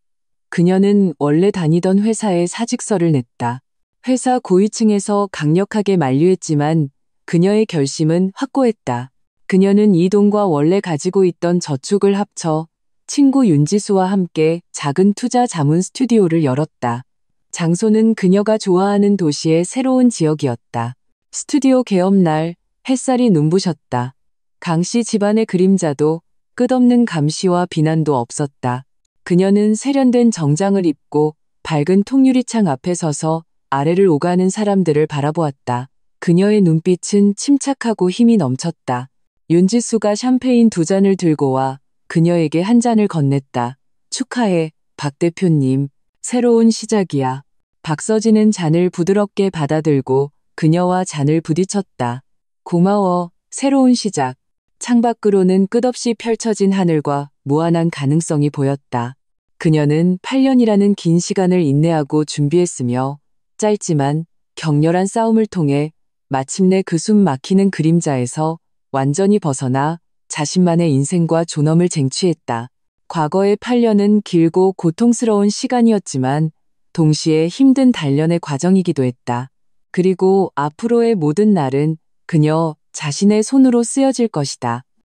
[SPEAKER 1] 그녀는 원래 다니던 회사에 사직서를 냈다. 회사 고위층에서 강력하게 만류했지만 그녀의 결심은 확고했다. 그녀는 이 돈과 원래 가지고 있던 저축을 합쳐 친구 윤지수와 함께 작은 투자 자문 스튜디오를 열었다. 장소는 그녀가 좋아하는 도시의 새로운 지역이었다. 스튜디오 개업날 햇살이 눈부셨다. 강씨 집안의 그림자도 끝없는 감시와 비난도 없었다. 그녀는 세련된 정장을 입고 밝은 통유리창 앞에 서서 아래를 오가는 사람들을 바라보았다. 그녀의 눈빛은 침착하고 힘이 넘쳤다. 윤지수가 샴페인 2잔을 들고 와 그녀에게 한 잔을 건넸다. 축하해, 박 대표님. 새로운 시작이야. 박서진은 잔을 부드럽게 받아들고 그녀와 잔을 부딪혔다. 고마워, 새로운 시작. 창밖으로는 끝없이 펼쳐진 하늘과 무한한 가능성이 보였다. 그녀는 8년이라는 긴 시간을 인내하고 준비했으며 짧지만 격렬한 싸움을 통해 마침내 그 숨 막히는 그림자에서 완전히 벗어나 자신만의 인생과 존엄을 쟁취했다. 과거의 8년은 길고 고통스러운 시간이었지만 동시에 힘든 단련의 과정이기도 했다. 그리고 앞으로의 모든 날은 그녀 자신의 손으로 쓰여질 것이다.